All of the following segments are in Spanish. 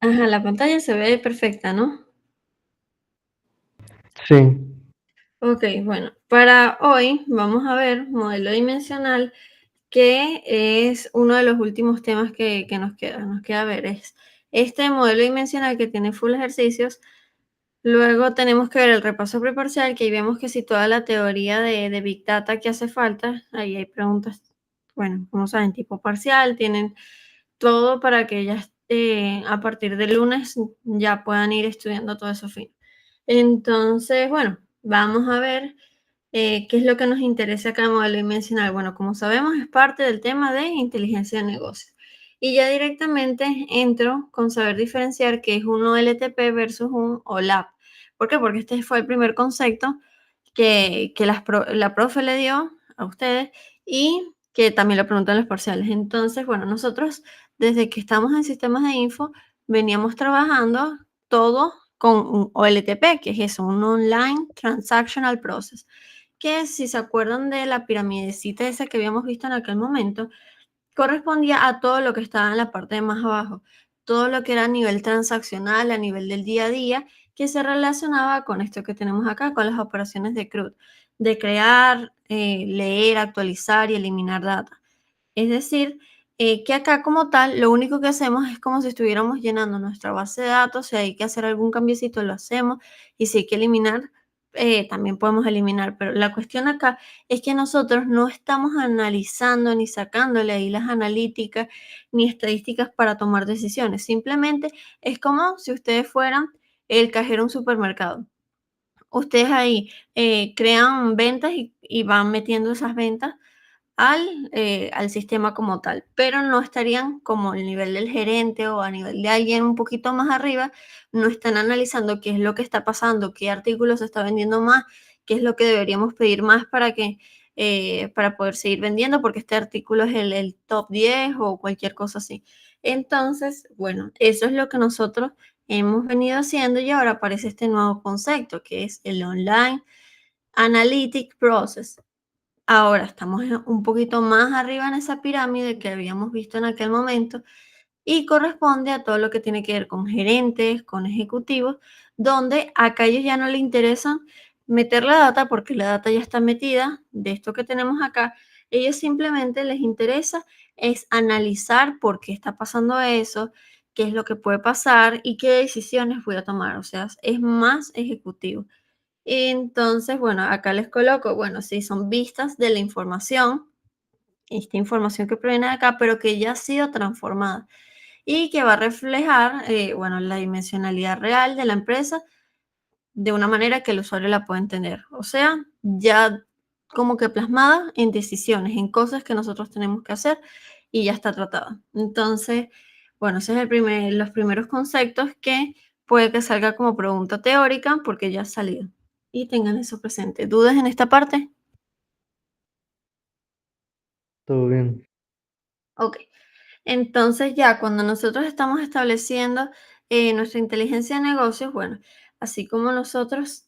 Ajá, la pantalla se ve perfecta, ¿no? Sí, Ok, bueno, para hoy vamos a ver modelo dimensional, que es uno de los últimos temas que nos queda. Nos queda ver es este modelo dimensional que tiene full ejercicios. Luego tenemos que ver el repaso preparcial, que ahí vemos que si toda la teoría de Big Data que hace falta, ahí hay preguntas, bueno, como saben, tipo parcial, tienen todo para que ya a partir del lunes ya puedan ir estudiando todo eso fin. Entonces, bueno, vamos a ver qué es lo que nos interesa acá en modelo dimensional. Bueno, como sabemos, es parte del tema de inteligencia de negocios. Y ya directamente entro con saber diferenciar qué es un OLTP versus un OLAP. ¿Por qué? Porque este fue el primer concepto que la profe le dio a ustedes y que también lo preguntan en los parciales. Entonces, bueno, nosotros desde que estamos en sistemas de info veníamos trabajando todo con un OLTP, que es eso, un Online Transactional Process, que si se acuerdan de la piramidecita esa que habíamos visto en aquel momento, correspondía a todo lo que estaba en la parte de más abajo, todo lo que era a nivel transaccional, a nivel del día a día, que se relacionaba con esto que tenemos acá, con las operaciones de CRUD, de crear, leer, actualizar y eliminar data. Es decir, que acá como tal, lo único que hacemos es como si estuviéramos llenando nuestra base de datos. Si hay que hacer algún cambiecito, lo hacemos. Y si hay que eliminar, también podemos eliminar. Pero la cuestión acá es que nosotros no estamos analizando ni sacándole ahí las analíticas ni estadísticas para tomar decisiones. Simplemente es como si ustedes fueran el cajero de un supermercado. Ustedes ahí crean ventas y van metiendo esas ventas al sistema como tal, pero no estarían como el nivel del gerente o a nivel de alguien un poquito más arriba, no están analizando qué es lo que está pasando, qué artículos se está vendiendo más, qué es lo que deberíamos pedir más para poder seguir vendiendo, porque este artículo es el top 10 o cualquier cosa así. Entonces, bueno, eso es lo que nosotros hemos venido haciendo y ahora aparece este nuevo concepto que es el Online Analytic Process. Ahora estamos un poquito más arriba en esa pirámide que habíamos visto en aquel momento y corresponde a todo lo que tiene que ver con gerentes, con ejecutivos, donde acá a ellos ya no les interesa meter la data porque la data ya está metida de esto que tenemos acá. Ellos simplemente les interesa es analizar por qué está pasando eso, qué es lo que puede pasar y qué decisiones voy a tomar. O sea, es más ejecutivo. Entonces, bueno, acá les coloco, bueno, sí, son vistas de la información, esta información que proviene de acá, pero que ya ha sido transformada y que va a reflejar, bueno, la dimensionalidad real de la empresa de una manera que el usuario la pueda entender. O sea, ya como que plasmada en decisiones, en cosas que nosotros tenemos que hacer y ya está tratada. Entonces, bueno, ese es los primeros conceptos que puede que salga como pregunta teórica porque ya ha salido. Y tengan eso presente. ¿Dudas en esta parte? todo bien. Ok. Entonces ya cuando nosotros estamos estableciendo nuestra inteligencia de negocios, bueno, así como nosotros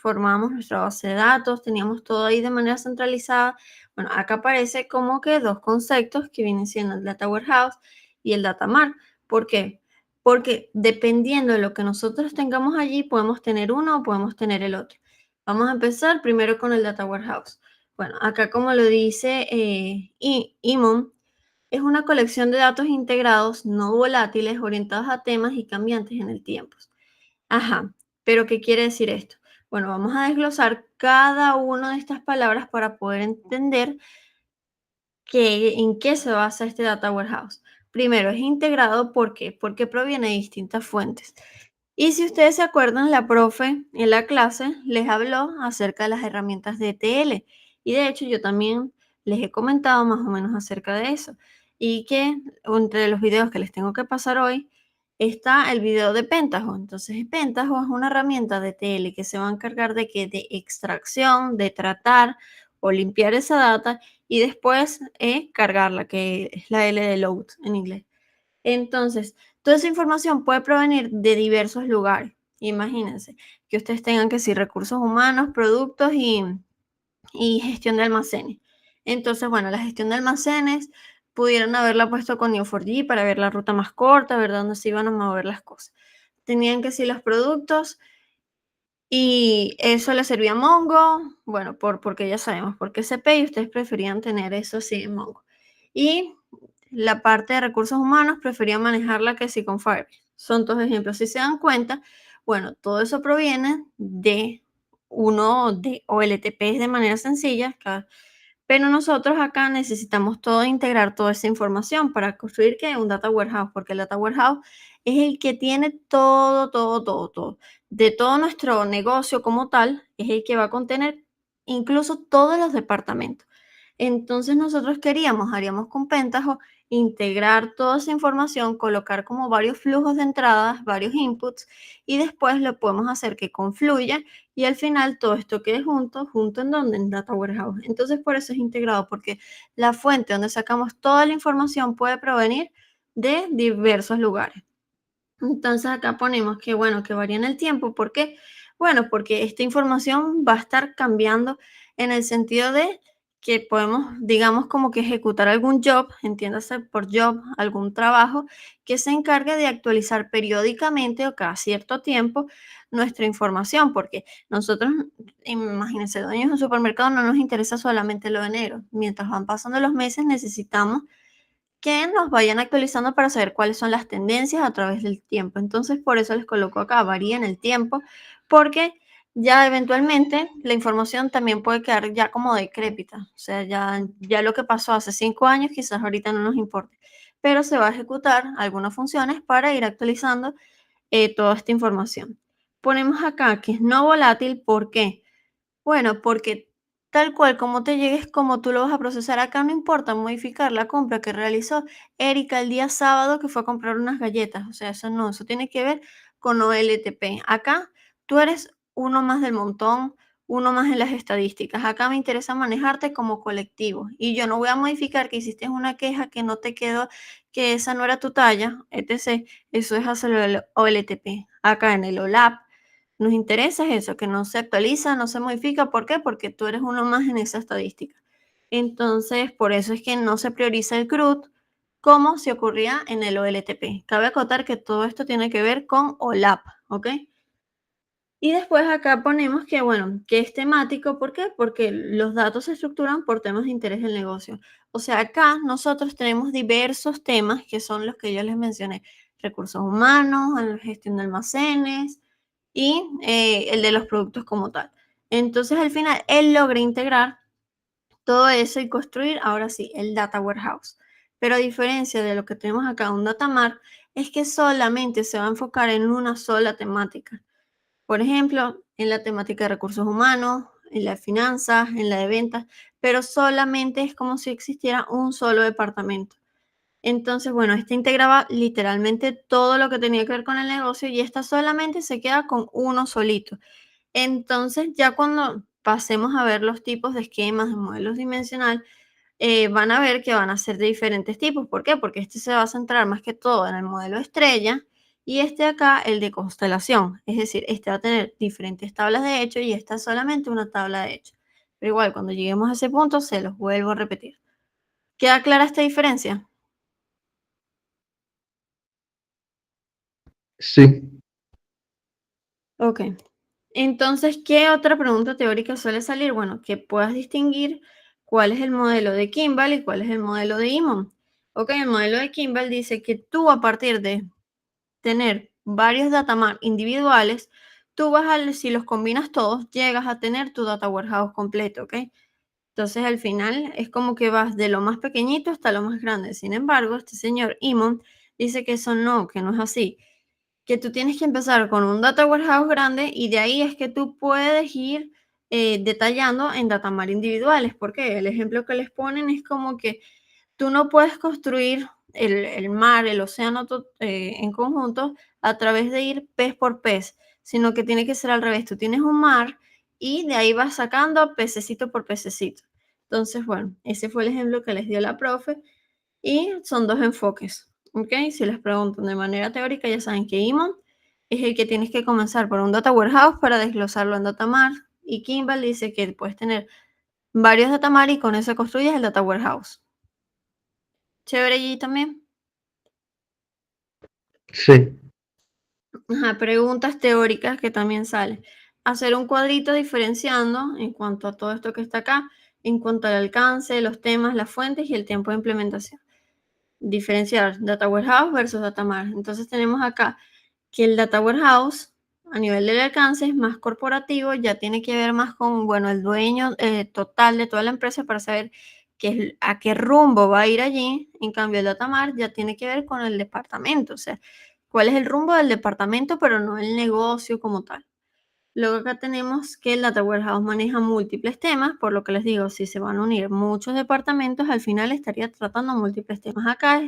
formábamos nuestra base de datos, teníamos todo ahí de manera centralizada, bueno, acá aparece como que dos conceptos que vienen siendo el Data Warehouse y el Data Mart. ¿Por qué? Porque dependiendo de lo que nosotros tengamos allí, podemos tener uno o podemos tener el otro. Vamos a empezar primero con el Data Warehouse. Bueno, acá como lo dice Imon, es una colección de datos integrados no volátiles orientados a temas y cambiantes en el tiempo. Ajá, pero ¿qué quiere decir esto? Bueno, vamos a desglosar cada una de estas palabras para poder entender en qué se basa este Data Warehouse. Primero, es integrado, ¿por qué? Porque proviene de distintas fuentes. Y si ustedes se acuerdan, la profe en la clase les habló acerca de las herramientas de ETL. Y de hecho, yo también les he comentado más o menos acerca de eso. Y que entre los videos que les tengo que pasar hoy está el video de Pentaho. Entonces, Pentaho es una herramienta de ETL que se va a encargar de que de extracción, de tratar o limpiar esa data y después cargarla, que es la L de load en inglés. Entonces, toda esa información puede provenir de diversos lugares. Imagínense que ustedes tengan que si recursos humanos, productos y gestión de almacenes. Entonces, bueno, la gestión de almacenes pudieran haberla puesto con Neo4j para ver la ruta más corta, ver dónde se iban a mover las cosas. Tenían que sí los productos y eso le servía a Mongo, bueno, porque ya sabemos por qué SCP y ustedes preferían tener eso así en Mongo. Y la parte de recursos humanos preferían manejarla que sí con Firebase. Son dos ejemplos. Si se dan cuenta, bueno, todo eso proviene de uno de OLTPs de manera sencilla, pero nosotros acá necesitamos todo integrar toda esa información para construir ¿qué? Un data warehouse, porque el data warehouse es el que tiene todo. De todo nuestro negocio como tal, es el que va a contener incluso todos los departamentos. Entonces nosotros haríamos con Pentaho, integrar toda esa información, colocar como varios flujos de entradas, varios inputs, y después lo podemos hacer que confluya y al final todo esto quede junto en donde, en Data Warehouse. Entonces por eso es integrado, porque la fuente donde sacamos toda la información puede provenir de diversos lugares. Entonces acá ponemos que, bueno, que varía en el tiempo. ¿Por qué? Bueno, porque esta información va a estar cambiando en el sentido de que podemos, digamos, como que ejecutar algún job, entiéndase por job, algún trabajo que se encargue de actualizar periódicamente o cada cierto tiempo nuestra información, porque nosotros, imagínense, dueños de un supermercado, no nos interesa solamente lo de enero. Mientras van pasando los meses, necesitamos que nos vayan actualizando para saber cuáles son las tendencias a través del tiempo. Entonces, por eso les coloco acá, varía en el tiempo, porque ya eventualmente la información también puede quedar ya como decrépita. O sea, ya lo que pasó hace 5 años quizás ahorita no nos importe, pero se va a ejecutar algunas funciones para ir actualizando toda esta información. Ponemos acá que es no volátil, ¿por qué? Bueno, porque tal cual como te llegues, como tú lo vas a procesar acá, no importa modificar la compra que realizó Erika el día sábado que fue a comprar unas galletas. O sea, eso no, eso tiene que ver con OLTP. Acá tú eres uno más del montón, uno más en las estadísticas. Acá me interesa manejarte como colectivo y yo no voy a modificar que hiciste una queja que no te quedó, que esa no era tu talla, etc. Eso es hacerlo el OLTP. Acá en el OLAP nos interesa es eso, que no se actualiza, no se modifica. ¿Por qué? Porque tú eres uno más en esa estadística. Entonces, por eso es que no se prioriza el CRUD como si ocurría en el OLTP. Cabe acotar que todo esto tiene que ver con OLAP, ¿ok? Y después acá ponemos que, bueno, que es temático. ¿Por qué? Porque los datos se estructuran por temas de interés del negocio. O sea, acá nosotros tenemos diversos temas que son los que yo les mencioné. Recursos humanos, gestión de almacenes, y el de los productos como tal. Entonces, al final, él logra integrar todo eso y construir, ahora sí, el Data Warehouse. Pero a diferencia de lo que tenemos acá, un Data Mart, es que solamente se va a enfocar en una sola temática. Por ejemplo, en la temática de recursos humanos, en la de finanzas, en la de ventas, pero solamente es como si existiera un solo departamento. Entonces, bueno, esta integraba literalmente todo lo que tenía que ver con el negocio y esta solamente se queda con uno solito. Entonces, ya cuando pasemos a ver los tipos de esquemas, de modelos dimensional, van a ver que van a ser de diferentes tipos. ¿Por qué? Porque este se va a centrar más que todo en el modelo estrella y este acá, el de constelación. Es decir, este va a tener diferentes tablas de hecho y esta es solamente una tabla de hecho. Pero igual, cuando lleguemos a ese punto, se los vuelvo a repetir. ¿Queda clara esta diferencia? Sí, Ok. Entonces, ¿qué otra pregunta teórica suele salir? Bueno, que puedas distinguir cuál es el modelo de Kimball y cuál es el modelo de Imon. Ok, el modelo de Kimball dice que tú a partir de tener varios datamart individuales, tú si los combinas todos, llegas a tener tu data warehouse completo, ¿ok? Entonces al final es como que vas de lo más pequeñito hasta lo más grande. Sin embargo, este señor Imon dice que eso no, que no es así, que tú tienes que empezar con un data warehouse grande y de ahí es que tú puedes ir detallando en datamar individuales, porque el ejemplo que les ponen es como que tú no puedes construir el mar, el océano en conjunto a través de ir pez por pez, sino que tiene que ser al revés. Tú tienes un mar y de ahí vas sacando pececito por pececito. Entonces, bueno, ese fue el ejemplo que les dio la profe y son dos enfoques, ¿ok? Si les preguntan de manera teórica, ya saben que Imon es el que tienes que comenzar por un data warehouse para desglosarlo en data mart y Kimball dice que puedes tener varios data mart y con eso construyes el data warehouse. Chévere allí también. Sí, Ajá, preguntas teóricas que también salen. Hacer un cuadrito diferenciando en cuanto a todo esto que está acá, en cuanto al alcance, los temas, las fuentes y el tiempo de implementación. Diferenciar Data Warehouse versus Data Mart. Entonces tenemos acá que el Data Warehouse a nivel del alcance es más corporativo, ya tiene que ver más con, bueno, el dueño total de toda la empresa para saber a qué rumbo va a ir allí. En cambio, el Data Mart ya tiene que ver con el departamento, o sea, cuál es el rumbo del departamento, pero no el negocio como tal. Luego acá tenemos que el Data Warehouse maneja múltiples temas, por lo que les digo, si se van a unir muchos departamentos, al final estaría tratando múltiples temas. Acá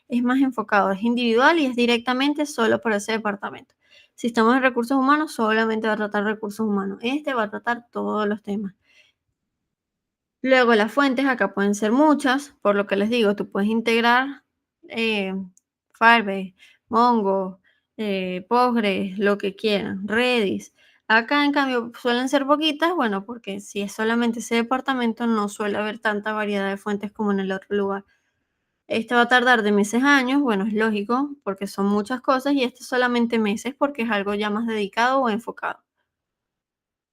es más enfocado, es individual y es directamente solo para ese departamento. Si estamos en recursos humanos, solamente va a tratar recursos humanos. Este va a tratar todos los temas. Luego las fuentes acá pueden ser muchas, por lo que les digo, tú puedes integrar eh, Firebase, Mongo, Postgres, lo que quieran, Redis. Acá en cambio suelen ser poquitas, bueno, porque si es solamente ese departamento no suele haber tanta variedad de fuentes como en el otro lugar. Este va a tardar de meses a años, bueno, es lógico, porque son muchas cosas y este solamente meses porque es algo ya más dedicado o enfocado.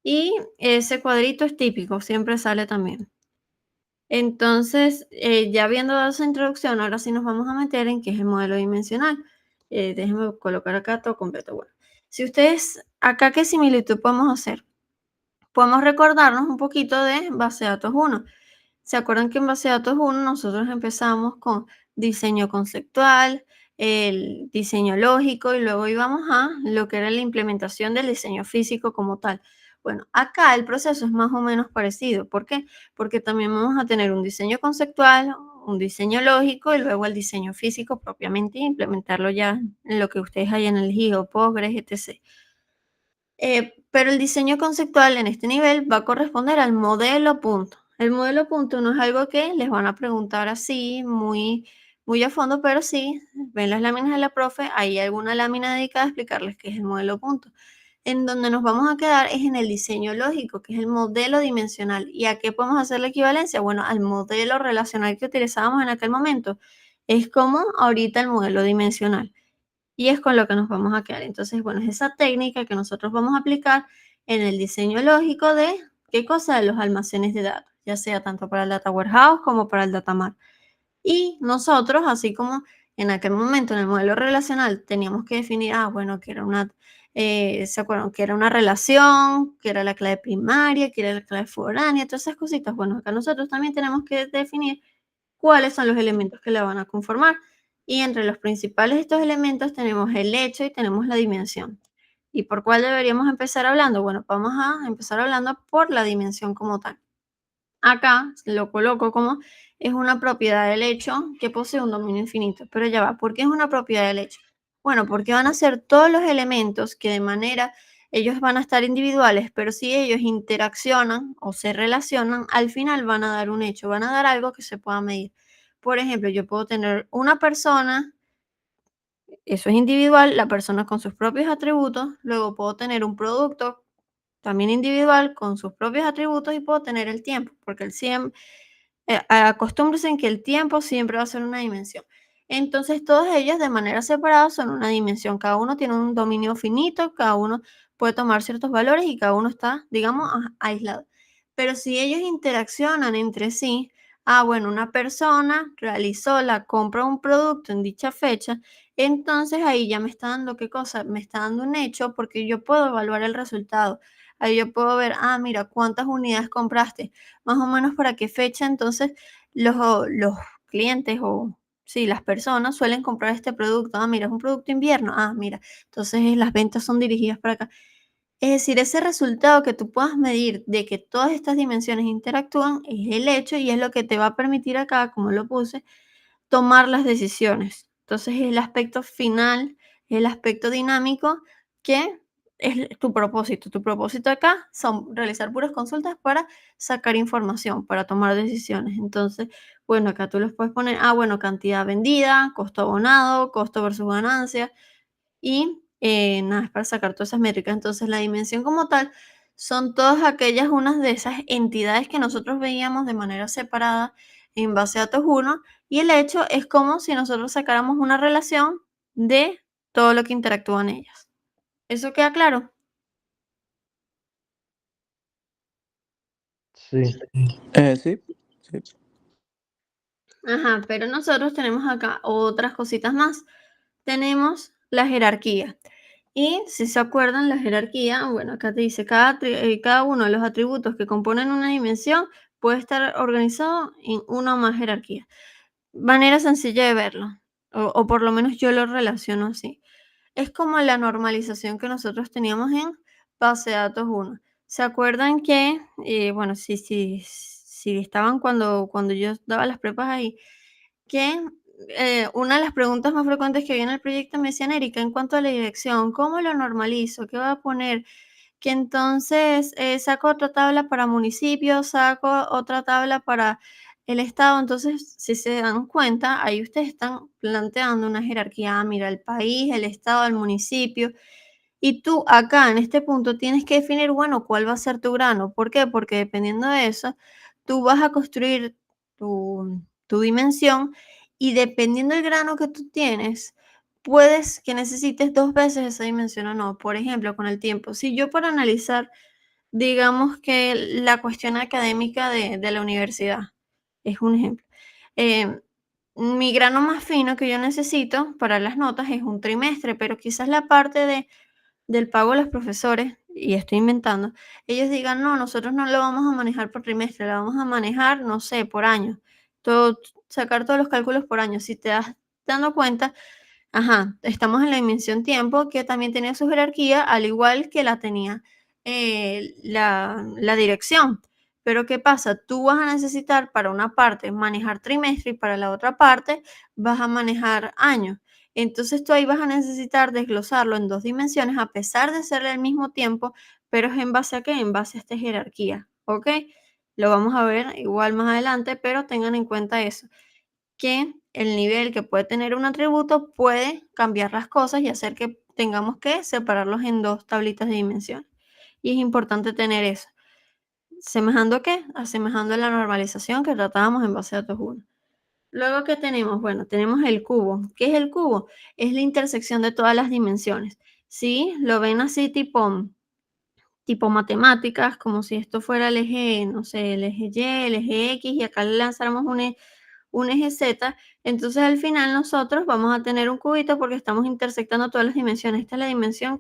Y ese cuadrito es típico, siempre sale también. Entonces, ya habiendo dado esa introducción, ahora sí nos vamos a meter en qué es el modelo dimensional. Déjenme colocar acá todo completo. Bueno, si ustedes, acá qué similitud podemos hacer. Podemos recordarnos un poquito de base de datos 1. ¿Se acuerdan que en base de datos 1 nosotros empezamos con diseño conceptual, el diseño lógico y luego íbamos a lo que era la implementación del diseño físico como tal? Bueno, acá el proceso es más o menos parecido. ¿Por qué? Porque también vamos a tener un diseño conceptual, un diseño lógico y luego el diseño físico propiamente y implementarlo ya en lo que ustedes hayan elegido, Postgres, etc. Pero el diseño conceptual en este nivel va a corresponder al modelo punto. El modelo punto no es algo que les van a preguntar así, muy a fondo, pero sí, ven las láminas de la profe, hay alguna lámina dedicada a explicarles qué es el modelo punto. En donde nos vamos a quedar es en el diseño lógico, que es el modelo dimensional. ¿Y a qué podemos hacer la equivalencia? Bueno, al modelo relacional que utilizábamos en aquel momento. Es como ahorita el modelo dimensional y es con lo que nos vamos a quedar. Entonces, bueno, es esa técnica que nosotros vamos a aplicar en el diseño lógico de qué cosa de los almacenes de datos, ya sea tanto para el Data Warehouse como para el Data Mart. Y nosotros, así como en aquel momento en el modelo relacional teníamos que definir, bueno, que era ¿se acuerdan? Que era una relación, que era la clave primaria, que era la clave foránea, todas esas cositas. Bueno, acá nosotros también tenemos que definir cuáles son los elementos que la van a conformar. Y entre los principales de estos elementos tenemos el hecho y tenemos la dimensión. ¿Y por cuál deberíamos empezar hablando? Bueno, vamos a empezar hablando por la dimensión como tal. Acá lo coloco como es una propiedad del hecho que posee un dominio infinito. Pero ya va, ¿por qué es una propiedad del hecho? Bueno, porque van a ser todos los elementos que de manera, ellos van a estar individuales, pero si ellos interaccionan o se relacionan, al final van a dar un hecho, van a dar algo que se pueda medir. Por ejemplo, yo puedo tener una persona, eso es individual, la persona con sus propios atributos, luego puedo tener un producto también individual con sus propios atributos y puedo tener el tiempo, porque el siempre, acostúmbrense en que el tiempo siempre va a ser una dimensión. Entonces, todos ellos de manera separada son una dimensión. Cada uno tiene un dominio finito, cada uno puede tomar ciertos valores y cada uno está, digamos, aislado. Pero si ellos interaccionan entre sí, bueno, una persona realizó la compra de un producto en dicha fecha, entonces ahí ya me está dando qué cosa, me está dando un hecho porque yo puedo evaluar el resultado. Ahí yo puedo ver, mira, cuántas unidades compraste, más o menos para qué fecha. Entonces los clientes o sí, las personas suelen comprar este producto. Mira, es un producto invierno. Mira, entonces las ventas son dirigidas para acá. Es decir, ese resultado que tú puedas medir de que todas estas dimensiones interactúan es el hecho y es lo que te va a permitir acá, como lo puse, tomar las decisiones. Entonces, el aspecto final, el aspecto dinámico, que es tu propósito. Tu propósito acá son realizar puras consultas para sacar información, para tomar decisiones. Entonces, bueno, acá tú les puedes poner, bueno, cantidad vendida, costo abonado, costo versus ganancia y nada, es para sacar todas esas métricas. Entonces, la dimensión como tal son todas aquellas, unas de esas entidades que nosotros veíamos de manera separada en base a datos 1 Y el hecho es como si nosotros sacáramos una relación de todo lo que interactúan ellas. ¿Eso queda claro? Sí, Sí, sí. Ajá, pero nosotros tenemos acá otras cositas más. Tenemos la jerarquía. Y si se acuerdan, la jerarquía, bueno, acá te dice, cada uno de los atributos que componen una dimensión puede estar organizado en una o más jerarquías. Manera sencilla de verlo, o por lo menos yo lo relaciono así. Es como la normalización que nosotros teníamos en base de datos 1. ¿Se acuerdan que, bueno, si estaban cuando yo daba las prepas ahí, que una de las preguntas más frecuentes que vi en el proyecto me decían, Erika, en cuanto a la dirección, ¿cómo lo normalizo? ¿Qué voy a poner? Que entonces saco otra tabla para municipios, saco otra tabla para el estado. Entonces, si se dan cuenta, ahí ustedes están planteando una jerarquía. Ah, mira, el país, el estado, el municipio. Y tú acá en este punto tienes que definir, bueno, cuál va a ser tu grano. ¿Por qué? Porque dependiendo de eso, tú vas a construir tu dimensión y dependiendo del grano que tú tienes, puedes que necesites 2 veces esa dimensión o no. Por ejemplo, con el tiempo. Si yo para analizar, digamos que la cuestión académica de la universidad, es un ejemplo. em, Mi grano más fino que yo necesito para las notas es un trimestre, pero quizás la parte del pago de los profesores, y estoy inventando, ellos digan, no, nosotros no lo vamos a manejar por trimestre, lo vamos a manejar, no sé, por año. Sacar todos los cálculos por año. Si te das dando cuenta, ajá, estamos en la dimensión tiempo, que también tenía su jerarquía, al igual que la tenía la dirección. Pero ¿qué pasa? Tú vas a necesitar para una parte manejar trimestre y para la otra parte vas a manejar año. Entonces tú ahí vas a necesitar desglosarlo en 2 dimensiones, a pesar de ser el mismo tiempo, pero es en base a qué? En base a esta jerarquía, ¿ok? Lo vamos a ver igual más adelante, pero tengan en cuenta eso, que el nivel que puede tener un atributo puede cambiar las cosas y hacer que tengamos que separarlos en 2 tablitas de dimensiones. Y es importante tener eso. ¿Semejando a qué? Asemejando a la normalización que tratábamos en base a datos 1. Luego, ¿qué tenemos? Bueno, tenemos el cubo. ¿Qué es el cubo? Es la intersección de todas las dimensiones. ¿Sí? Lo ven así tipo matemáticas, como si esto fuera el eje, no sé, el eje Y, el eje X, y acá le lanzáramos un eje Z. Entonces, al final nosotros vamos a tener un cubito porque estamos intersectando todas las dimensiones. Esta es la dimensión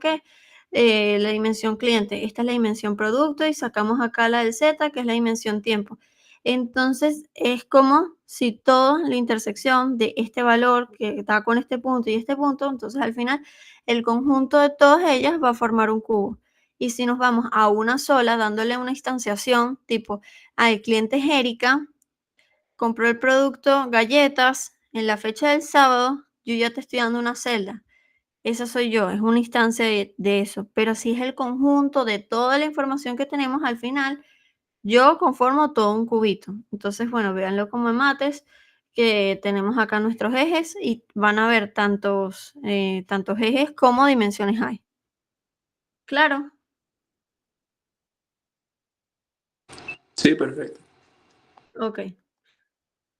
la dimensión cliente. Esta es la dimensión producto y sacamos acá la del Z, que es la dimensión tiempo. Entonces, es como si toda la intersección de este valor que está con este punto y este punto, entonces al final el conjunto de todas ellas va a formar un cubo. Y si nos vamos a una sola, dándole una instanciación, tipo, al cliente es Erika, compró el producto galletas en la fecha del sábado, yo ya te estoy dando una celda. Esa soy yo, es una instancia de eso. Pero si es el conjunto de toda la información que tenemos al final, yo conformo todo un cubito. Entonces, bueno, véanlo como en mates, que tenemos acá nuestros ejes y van a ver tantos ejes como dimensiones hay. Claro, Sí, perfecto. ok.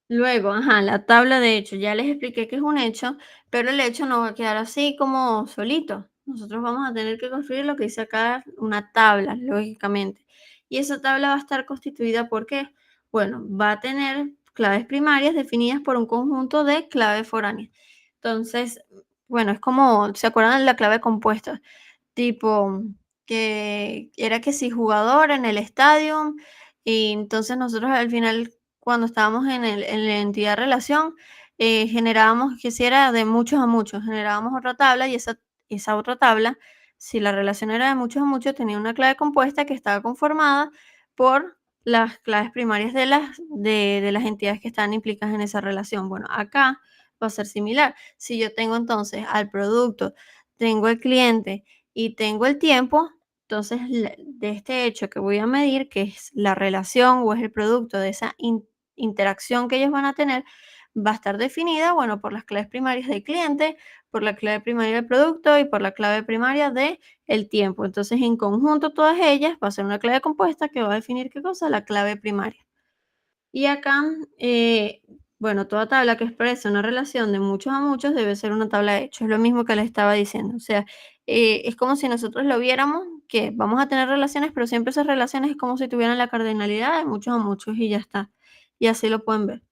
Luego, ajá, la tabla de hecho. Ya les expliqué que es un hecho, pero el hecho no va a quedar así como solito. Nosotros vamos a tener que construir lo que dice acá, una tabla, lógicamente. Y esa tabla va a estar constituida por qué. Bueno, va a tener claves primarias definidas por un conjunto de claves foráneas. Entonces, bueno, es como, ¿se acuerdan de la clave compuesta? Tipo, que era que si jugador en el estadio, y entonces nosotros al final, cuando estábamos en la entidad relación, generábamos que si era de muchos a muchos, generábamos otra tabla y esa otra tabla, si la relación era de muchos a muchos, tenía una clave compuesta que estaba conformada por las claves primarias de las entidades que están implicadas en esa relación. Bueno, acá va a ser similar. Si yo tengo entonces al producto, tengo el cliente y tengo el tiempo, entonces de este hecho que voy a medir, que es la relación o es el producto de esa interacción que ellos van a tener, va a estar definida, bueno, por las claves primarias del cliente, por la clave primaria del producto y por la clave primaria de el tiempo. Entonces, en conjunto, todas ellas va a ser una clave compuesta que va a definir qué cosa, la clave primaria. Y acá Bueno, toda tabla que exprese una relación de muchos a muchos debe ser una tabla de hechos. Es lo mismo que les estaba diciendo. O sea, es como si nosotros lo viéramos, que vamos a tener relaciones, pero siempre esas relaciones es como si tuvieran la cardinalidad de muchos a muchos y ya está. Y así lo pueden ver.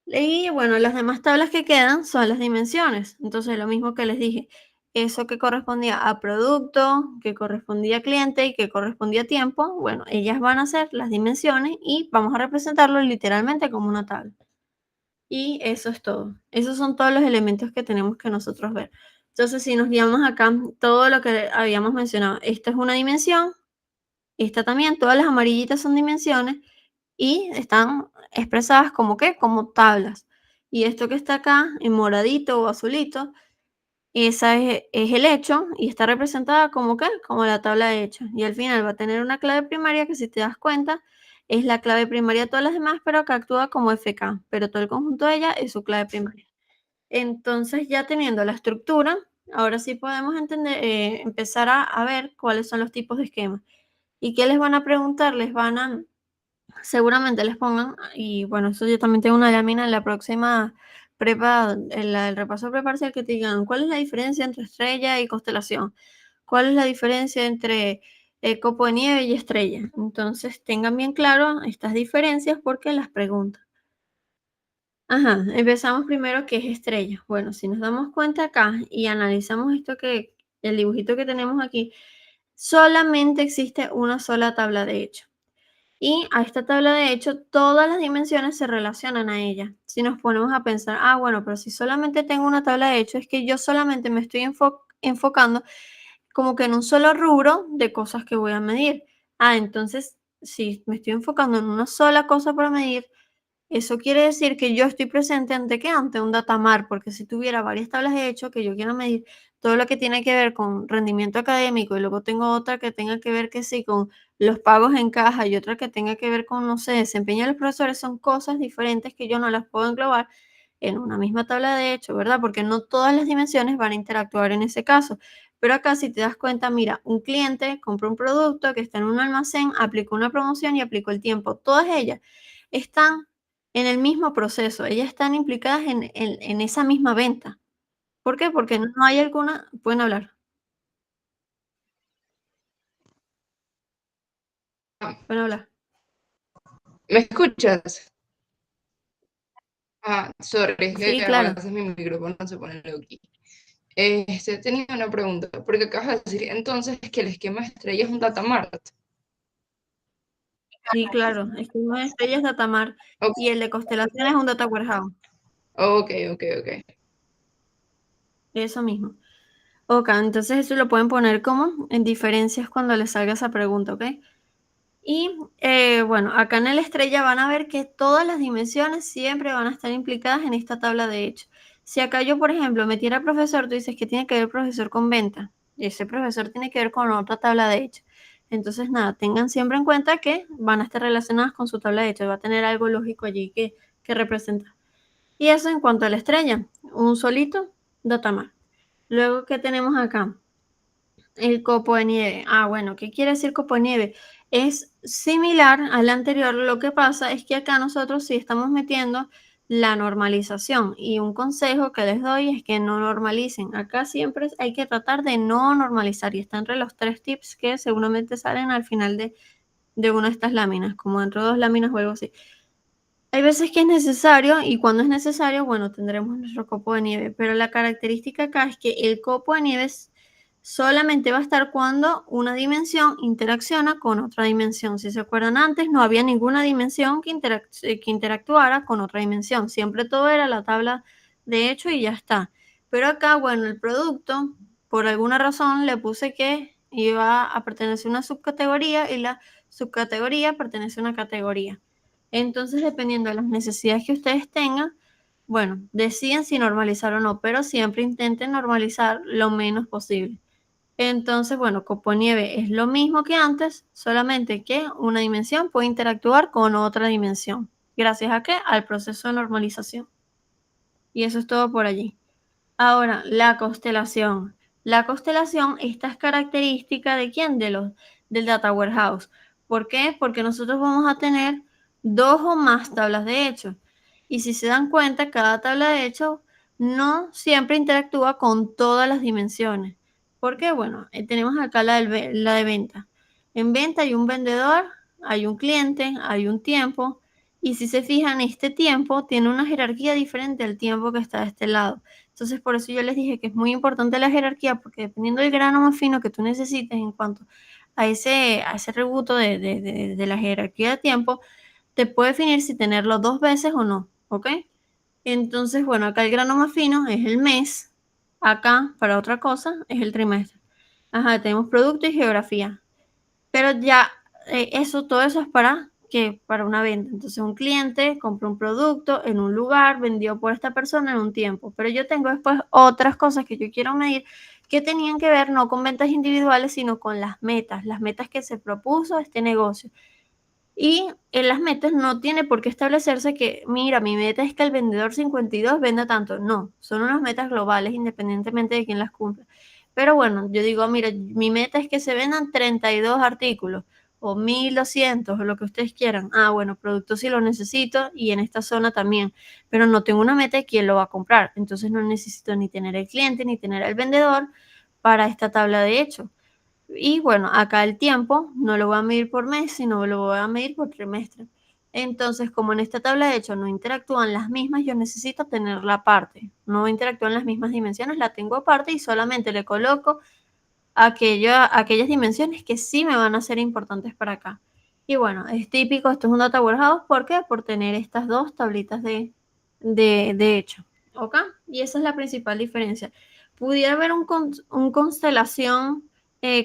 Y bueno, las demás tablas que quedan son las dimensiones. Entonces, lo mismo que les dije, eso que correspondía a producto, que correspondía a cliente y que correspondía a tiempo, bueno, ellas van a ser las dimensiones y vamos a representarlo literalmente como una tabla. Y eso es todo. Esos son todos los elementos que tenemos que nosotros ver. Entonces, si nos guiamos acá, todo lo que habíamos mencionado, esta es una dimensión, esta también, todas las amarillitas son dimensiones y están expresadas como qué, como tablas. Y esto que está acá en moradito o azulito, esa es el hecho y está representada como qué, como la tabla de hechos. Y al final va a tener una clave primaria que si te das cuenta es la clave primaria de todas las demás, pero que actúa como FK, pero todo el conjunto de ella es su clave primaria. Entonces, ya teniendo la estructura, ahora sí podemos entender, empezar a ver cuáles son los tipos de esquemas. ¿Y qué les van a preguntar? Les van a, seguramente les pongan, y bueno, eso yo también tengo una lámina en la próxima prepa, en el repaso preparcial que te digan, ¿cuál es la diferencia entre estrella y constelación? ¿Cuál es la diferencia entre copo de nieve y estrella? Entonces, tengan bien claro estas diferencias porque las preguntan. Ajá, empezamos primero que es estrella. Bueno, si nos damos cuenta acá y analizamos esto que, el dibujito que tenemos aquí, solamente existe una sola tabla de hecho. Y a esta tabla de hecho, todas las dimensiones se relacionan a ella. Si nos ponemos a pensar, bueno, pero si solamente tengo una tabla de hecho, es que yo solamente me estoy enfocando como que en un solo rubro de cosas que voy a medir. Entonces, si me estoy enfocando en una sola cosa para medir, eso quiere decir que yo estoy presente ante qué, ante un datamar, porque si tuviera varias tablas de hecho que yo quiero medir todo lo que tiene que ver con rendimiento académico y luego tengo otra que tenga que ver que sí con los pagos en caja y otra que tenga que ver con, no sé, desempeño de los profesores, son cosas diferentes que yo no las puedo englobar en una misma tabla de hecho, ¿verdad? Porque no todas las dimensiones van a interactuar en ese caso. Pero acá si te das cuenta, mira, un cliente compró un producto que está en un almacén, aplicó una promoción y aplicó el tiempo. Todas ellas están en el mismo proceso, ellas están implicadas en esa misma venta. ¿Por qué? Porque no hay alguna, pueden hablar, pueden hablar. ¿Me escuchas? Sorry, es que Sí, a claro. veces mi micrófono se pone loqui. Tenía una pregunta, porque acabas de decir entonces que el esquema de estrella es un datamart. Sí, claro. Es que uno de estrellas es Datamar Ok, y el de constelación es un Data Warehouse. ok, ok. Eso mismo. Ok, entonces eso lo pueden poner como en diferencias cuando les salga esa pregunta, ¿ok? Y bueno, acá en el estrella van a ver que todas las dimensiones siempre van a estar implicadas en esta tabla de hecho. Si acá yo, por ejemplo, metiera profesor, tú dices que tiene que ver profesor con venta. Y ese profesor tiene que ver con otra tabla de hecho. Entonces, nada, tengan siempre en cuenta que van a estar relacionadas con su tabla de hecho. Va a tener algo lógico allí que representa. Y eso en cuanto a la estrella. Un solito, datamar. Luego, ¿qué tenemos acá? El copo de nieve. Bueno, ¿qué quiere decir copo de nieve? Es similar al anterior, lo que pasa es que acá nosotros sí estamos metiendo la normalización y un consejo que les doy es que no normalicen. Acá siempre hay que tratar de no normalizar y está entre los 3 tips que seguramente salen al final de una de estas láminas, como dentro de 2 láminas o algo así. Hay veces que es necesario y cuando es necesario, bueno, tendremos nuestro copo de nieve, pero la característica acá es que el copo de nieve solamente va a estar cuando una dimensión interacciona con otra dimensión. Si se acuerdan antes, no había ninguna dimensión que interactuara con otra dimensión. Siempre todo era la tabla de hecho y ya está. Pero acá, bueno, el producto, por alguna razón, le puse que iba a pertenecer a una subcategoría y la subcategoría pertenece a una categoría. Entonces, dependiendo de las necesidades que ustedes tengan, bueno, deciden si normalizar o no, pero siempre intenten normalizar lo menos posible. Entonces, bueno, copo nieve es lo mismo que antes, solamente que una dimensión puede interactuar con otra dimensión. ¿Gracias a qué? Al proceso de normalización. Y eso es todo por allí. Ahora, la constelación. La constelación, esta es característica de quién? Del Data Warehouse. ¿Por qué? Porque nosotros vamos a tener 2 o más tablas de hecho. Y si se dan cuenta, cada tabla de hecho no siempre interactúa con todas las dimensiones. Porque, bueno, tenemos acá la de venta. En venta hay un vendedor, hay un cliente, hay un tiempo. Y si se fijan, este tiempo tiene una jerarquía diferente al tiempo que está de este lado. Entonces, por eso yo les dije que es muy importante la jerarquía, porque dependiendo del grano más fino que tú necesites en cuanto a ese rebuto de la jerarquía de tiempo, te puede definir si tenerlo 2 veces o no, ¿ok? Entonces, bueno, acá el grano más fino es el mes, acá para otra cosa es el trimestre. Ajá, tenemos producto y geografía. Pero ya, todo eso es para una venta. Entonces, un cliente compró un producto en un lugar, vendió por esta persona en un tiempo. Pero yo tengo después otras cosas que yo quiero medir que tenían que ver no con ventas individuales, sino con las metas que se propuso este negocio. Y en las metas no tiene por qué establecerse que, mira, mi meta es que el vendedor 52 venda tanto. No, son unas metas globales independientemente de quién las cumpla. Pero bueno, yo digo, mira, mi meta es que se vendan 32 artículos o 1200 o lo que ustedes quieran. Ah, bueno, producto sí lo necesito y en esta zona también, pero no tengo una meta de quién lo va a comprar. Entonces no necesito ni tener el cliente ni tener el vendedor para esta tabla de hecho. Y bueno, acá el tiempo no lo voy a medir por mes, sino lo voy a medir por trimestre. Entonces, como en esta tabla de hecho no interactúan las mismas, yo necesito tenerla aparte. No interactúan las mismas dimensiones, la tengo aparte y solamente le coloco aquellas dimensiones que sí me van a ser importantes para acá. Y bueno, es típico, esto es un data warehouse, ¿por qué? Por tener estas dos tablitas de hecho, ¿ok? Y esa es la principal diferencia. ¿Pudiera haber un constelación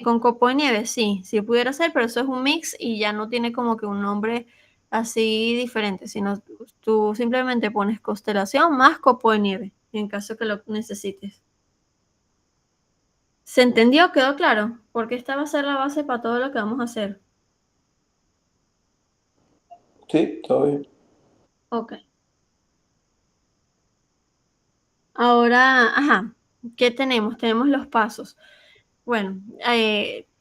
con copo de nieve? Sí, sí pudiera ser, pero eso es un mix y ya no tiene como que un nombre así diferente, sino tú simplemente pones constelación más copo de nieve, en caso que lo necesites. ¿Se entendió? ¿Quedó claro? Porque esta va a ser la base para todo lo que vamos a hacer. Sí, todo bien. Ok. Ahora, ajá, ¿qué tenemos? Tenemos los pasos. Bueno,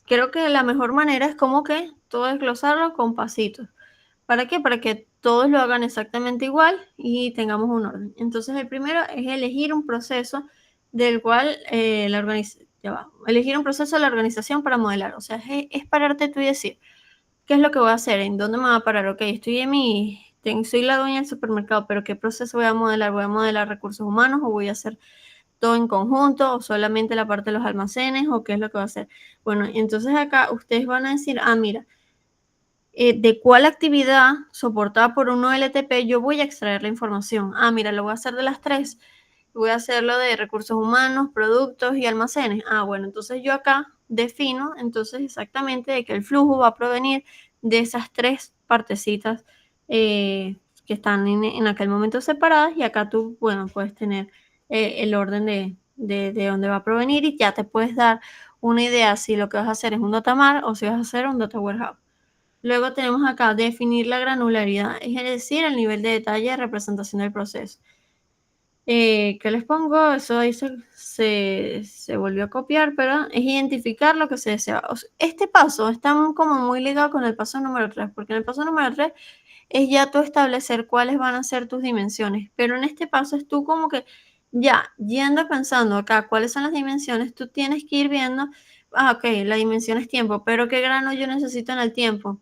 creo que la mejor manera es como que todo desglosarlo con pasitos. ¿Para qué? Para que todos lo hagan exactamente igual y tengamos un orden. Entonces, el primero es elegir un proceso del cual elegir un proceso de la organización para modelar. O sea, es pararte tú y decir, ¿qué es lo que voy a hacer? ¿En dónde me voy a parar? Ok, soy la dueña del supermercado, pero ¿qué proceso voy a modelar? ¿Voy a modelar recursos humanos o voy a hacer todo en conjunto o solamente la parte de los almacenes o qué es lo que va a hacer? Bueno, entonces acá ustedes van a decir, mira, de cuál actividad soportada por un OLTP yo voy a extraer la información. Mira, lo voy a hacer de las tres. Voy a hacerlo de recursos humanos, productos y almacenes. Bueno, entonces yo acá defino entonces exactamente de que el flujo va a provenir de esas tres partecitas que están en aquel momento separadas y acá tú, bueno, puedes tener el orden de dónde va a provenir y ya te puedes dar una idea si lo que vas a hacer es un data mart o si vas a hacer un data warehouse. Luego tenemos acá definir la granularidad, es decir, el nivel de detalle de representación del proceso. ¿Qué les pongo? Eso ahí se volvió a copiar, pero es identificar lo que se desea. Este paso está como muy ligado con el paso número 3, porque en el paso número 3 es ya tú establecer cuáles van a ser tus dimensiones, pero en este paso es tú como que ya yendo pensando acá cuáles son las dimensiones, tú tienes que ir viendo, ok, la dimensión es tiempo, pero ¿qué grano yo necesito en el tiempo?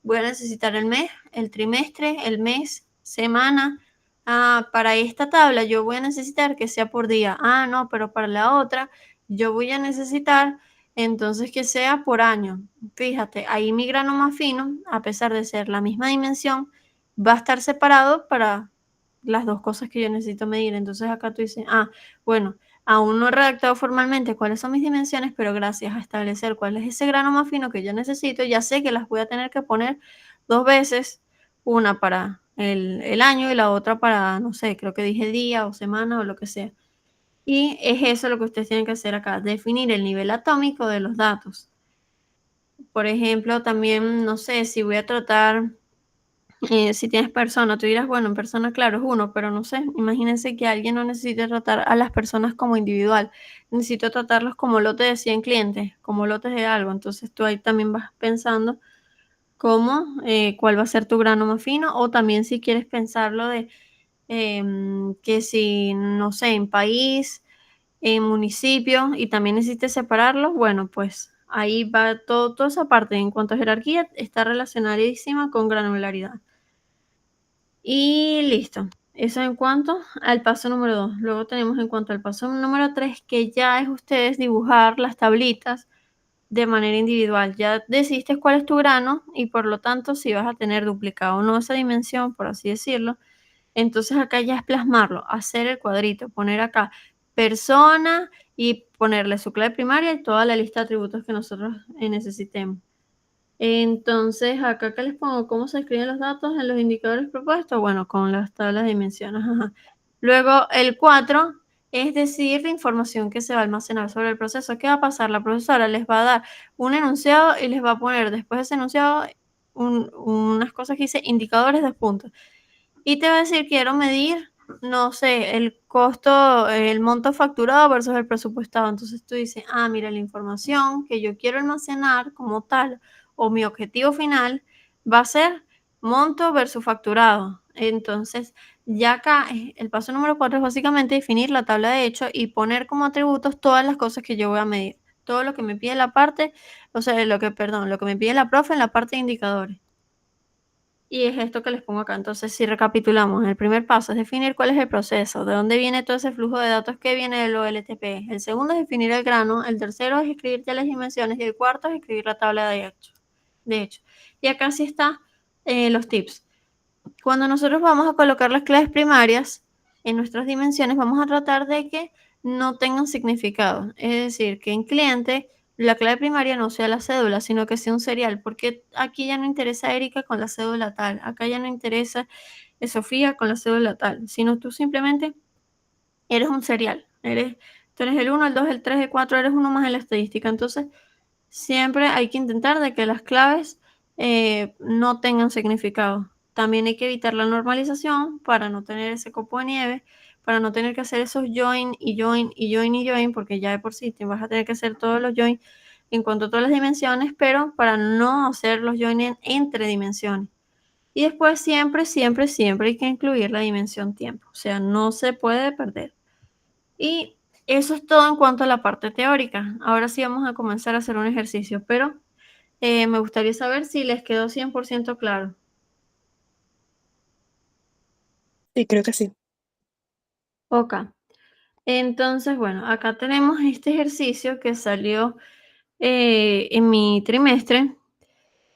Voy a necesitar el mes, el trimestre, el mes, semana. Para esta tabla yo voy a necesitar que sea por día. No, pero para la otra yo voy a necesitar entonces que sea por año. Fíjate, ahí mi grano más fino, a pesar de ser la misma dimensión, va a estar separado para las dos cosas que yo necesito medir. Entonces acá tú dices, bueno, aún no he redactado formalmente cuáles son mis dimensiones, pero gracias a establecer cuál es ese grano más fino que yo necesito, ya sé que las voy a tener que poner 2 veces, una para el año y la otra para, no sé, creo que dije día o semana o lo que sea. Y es eso lo que ustedes tienen que hacer acá, definir el nivel atómico de los datos. Por ejemplo, también, no sé, si voy a tratar, si tienes persona, tú dirás, bueno, en persona, claro, es uno, pero no sé, imagínense que alguien no necesite tratar a las personas como individual, necesito tratarlos como lotes de 100 clientes, como lotes de algo, entonces tú ahí también vas pensando cuál va a ser tu grano más fino, o también si quieres pensarlo de que si, no sé, en país, en municipio, y también necesites separarlos, bueno, pues ahí va toda esa parte. En cuanto a jerarquía, está relacionadísima con granularidad. Y listo. Eso en cuanto al paso número 2. Luego tenemos en cuanto al paso número 3, que ya es ustedes dibujar las tablitas de manera individual. Ya decidiste cuál es tu grano y por lo tanto si vas a tener duplicado o no esa dimensión, por así decirlo. Entonces acá ya es plasmarlo, hacer el cuadrito, poner acá persona y ponerle su clave primaria y toda la lista de atributos que nosotros necesitemos. Entonces, acá que les pongo cómo se escriben los datos en los indicadores propuestos, bueno, con las tablas de dimensiones. Ajá. Luego, el 4 es decir, la información que se va a almacenar sobre el proceso. ¿Qué va a pasar? La profesora les va a dar un enunciado y les va a poner después de ese enunciado unas cosas que dice indicadores de puntos. Y te va a decir, quiero medir, no sé, el costo, el monto facturado versus el presupuestado. Entonces tú dices, ah, mira, la información que yo quiero almacenar como tal, o mi objetivo final, va a ser monto versus facturado. Entonces, ya acá el paso número 4 es básicamente definir la tabla de hechos y poner como atributos todas las cosas que yo voy a medir. Todo lo que me pide la parte, o sea, lo que me pide la profe en la parte de indicadores. Y es esto que les pongo acá. Entonces, si recapitulamos, el primer paso es definir cuál es el proceso, de dónde viene todo ese flujo de datos que viene del OLTP. El segundo es definir el grano, el tercero es escribir ya las dimensiones y el cuarto es escribir la tabla de hecho. Y acá sí están los tips. Cuando nosotros vamos a colocar las claves primarias en nuestras dimensiones, vamos a tratar de que no tengan significado. Es decir, que en cliente la clave primaria no sea la cédula, sino que sea un serial, porque aquí ya no interesa Erika con la cédula tal, acá ya no interesa Sofía con la cédula tal, sino tú simplemente eres un serial. Tú eres el 1, el 2, el 3, el 4, eres uno más en la estadística. Entonces, siempre hay que intentar de que las claves no tengan significado. También hay que evitar la normalización para no tener ese copo de nieve, para no tener que hacer esos join y join y join y join, porque ya de por sí te vas a tener que hacer todos los join en cuanto a todas las dimensiones, pero para no hacer los join entre dimensiones. Y después siempre hay que incluir la dimensión tiempo, o sea, no se puede perder. Y eso es todo en cuanto a la parte teórica. Ahora sí vamos a comenzar a hacer un ejercicio, pero me gustaría saber si les quedó 100% claro. Sí, creo que sí. Ok. Entonces, bueno, acá tenemos este ejercicio que salió en mi trimestre.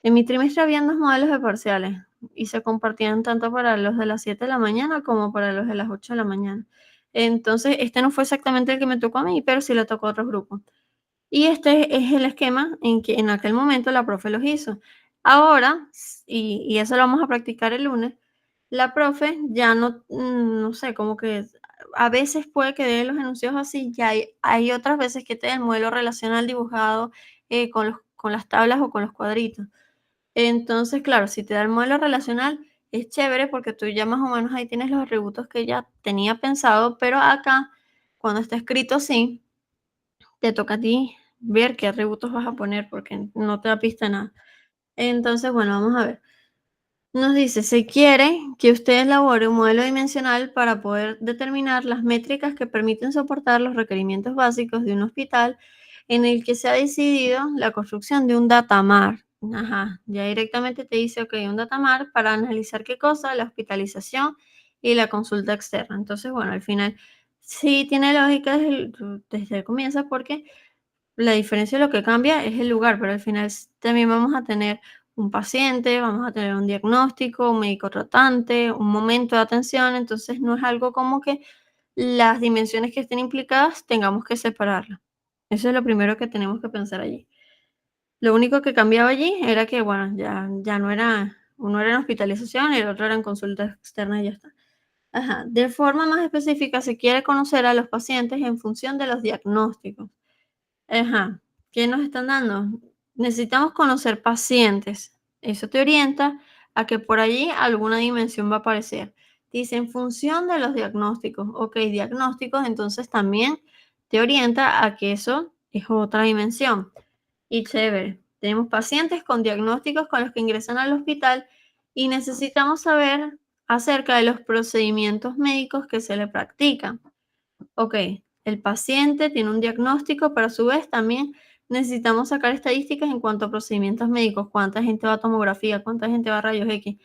En mi trimestre habían 2 modelos de parciales y se compartían tanto para los de las 7 de la mañana como para los de las 8 de la mañana. Entonces, este no fue exactamente el que me tocó a mí, pero sí le tocó a otros grupos. Y este es el esquema en que en aquel momento la profe los hizo. Ahora, y eso lo vamos a practicar el lunes, la profe ya no, no sé, como que a veces puede que dé los enunciados así, ya hay otras veces que te da el modelo relacional dibujado con las tablas o con los cuadritos. Entonces, claro, si te da el modelo relacional, es chévere porque tú ya más o menos ahí tienes los atributos que ella tenía pensado, pero acá, cuando está escrito así, te toca a ti ver qué atributos vas a poner porque no te da pista nada. Entonces, bueno, vamos a ver. Nos dice, se quiere que usted elabore un modelo dimensional para poder determinar las métricas que permiten soportar los requerimientos básicos de un hospital en el que se ha decidido la construcción de un datamar. Ajá, ya directamente te dice, ok, un datamar para analizar qué cosa, la hospitalización y la consulta externa. Entonces, bueno, al final sí tiene lógica desde el comienzo porque la diferencia de lo que cambia es el lugar, pero al final también vamos a tener un paciente, vamos a tener un diagnóstico, un médico tratante, un momento de atención, entonces no es algo como que las dimensiones que estén implicadas tengamos que separarlas. Eso es lo primero que tenemos que pensar allí. Lo único que cambiaba allí era que, bueno, ya no era, uno era en hospitalización y el otro era en consulta externa y ya está. Ajá. De forma más específica, se quiere conocer a los pacientes en función de los diagnósticos. Ajá. ¿Qué nos están dando? Necesitamos conocer pacientes. Eso te orienta a que por allí alguna dimensión va a aparecer. Dice en función de los diagnósticos. Ok, diagnósticos, entonces también te orienta a que eso es otra dimensión. Y chévere. Tenemos pacientes con diagnósticos con los que ingresan al hospital y necesitamos saber acerca de los procedimientos médicos que se le practican. Ok, el paciente tiene un diagnóstico, pero a su vez también necesitamos sacar estadísticas en cuanto a procedimientos médicos, cuánta gente va a tomografía, cuánta gente va a rayos X,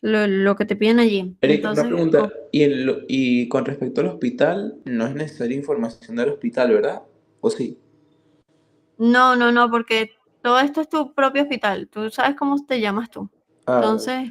lo que te piden allí. Erika, una Entonces, pregunta. Y con respecto al hospital, no es necesaria información del hospital, ¿verdad? ¿O sí? no, porque todo esto es tu propio hospital, tú sabes cómo te llamas tú. Ah, Entonces,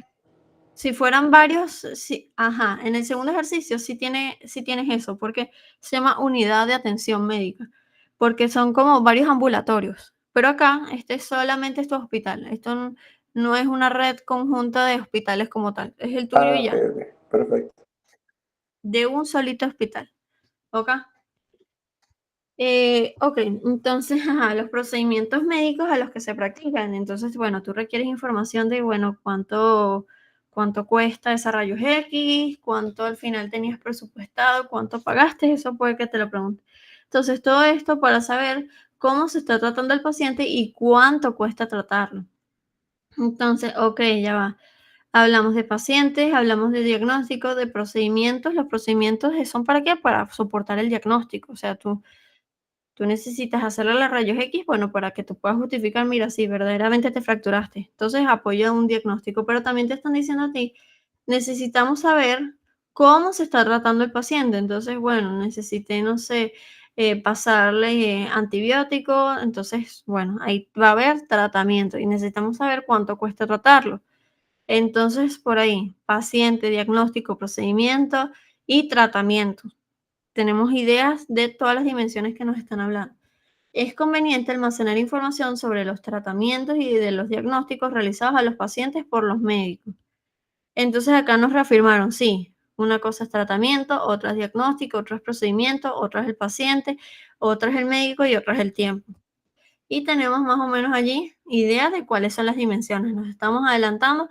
si fueran varios, sí, ajá, en el segundo ejercicio sí tienes eso, porque se llama unidad de atención médica, porque son como varios ambulatorios. Pero acá, este solamente es tu hospital, esto no es una red conjunta de hospitales como tal, es el tuyo y ok, ya, ok. Perfecto. de un solito hospital, ¿ok? Ok, entonces, ajá, los procedimientos médicos a los que se practican. Entonces, bueno, tú requieres información de, bueno, cuánto cuesta esa rayos X, cuánto al final tenías presupuestado, cuánto pagaste, eso puede que te lo pregunte. Entonces, todo esto para saber cómo se está tratando el paciente y cuánto cuesta tratarlo. Entonces, ok, ya va. Hablamos de pacientes, hablamos de diagnóstico, de procedimientos. Los procedimientos son para qué? Para soportar el diagnóstico. O sea, tú necesitas hacerle los rayos X, bueno, para que tú puedas justificar, mira, si verdaderamente te fracturaste. Entonces, apoya un diagnóstico, pero también te están diciendo a ti, necesitamos saber cómo se está tratando el paciente. Entonces, bueno, necesité, no sé, pasarle antibiótico. Entonces, bueno, ahí va a haber tratamiento y necesitamos saber cuánto cuesta tratarlo. Entonces, por ahí, paciente, diagnóstico, procedimiento y tratamiento. Tenemos ideas de todas las dimensiones que nos están hablando. Es conveniente almacenar información sobre los tratamientos y de los diagnósticos realizados a los pacientes por los médicos. Entonces acá nos reafirmaron, sí, una cosa es tratamiento, otra es diagnóstico, otra es procedimiento, otra es el paciente, otra es el médico y otra es el tiempo. Y tenemos más o menos allí ideas de cuáles son las dimensiones. Nos estamos adelantando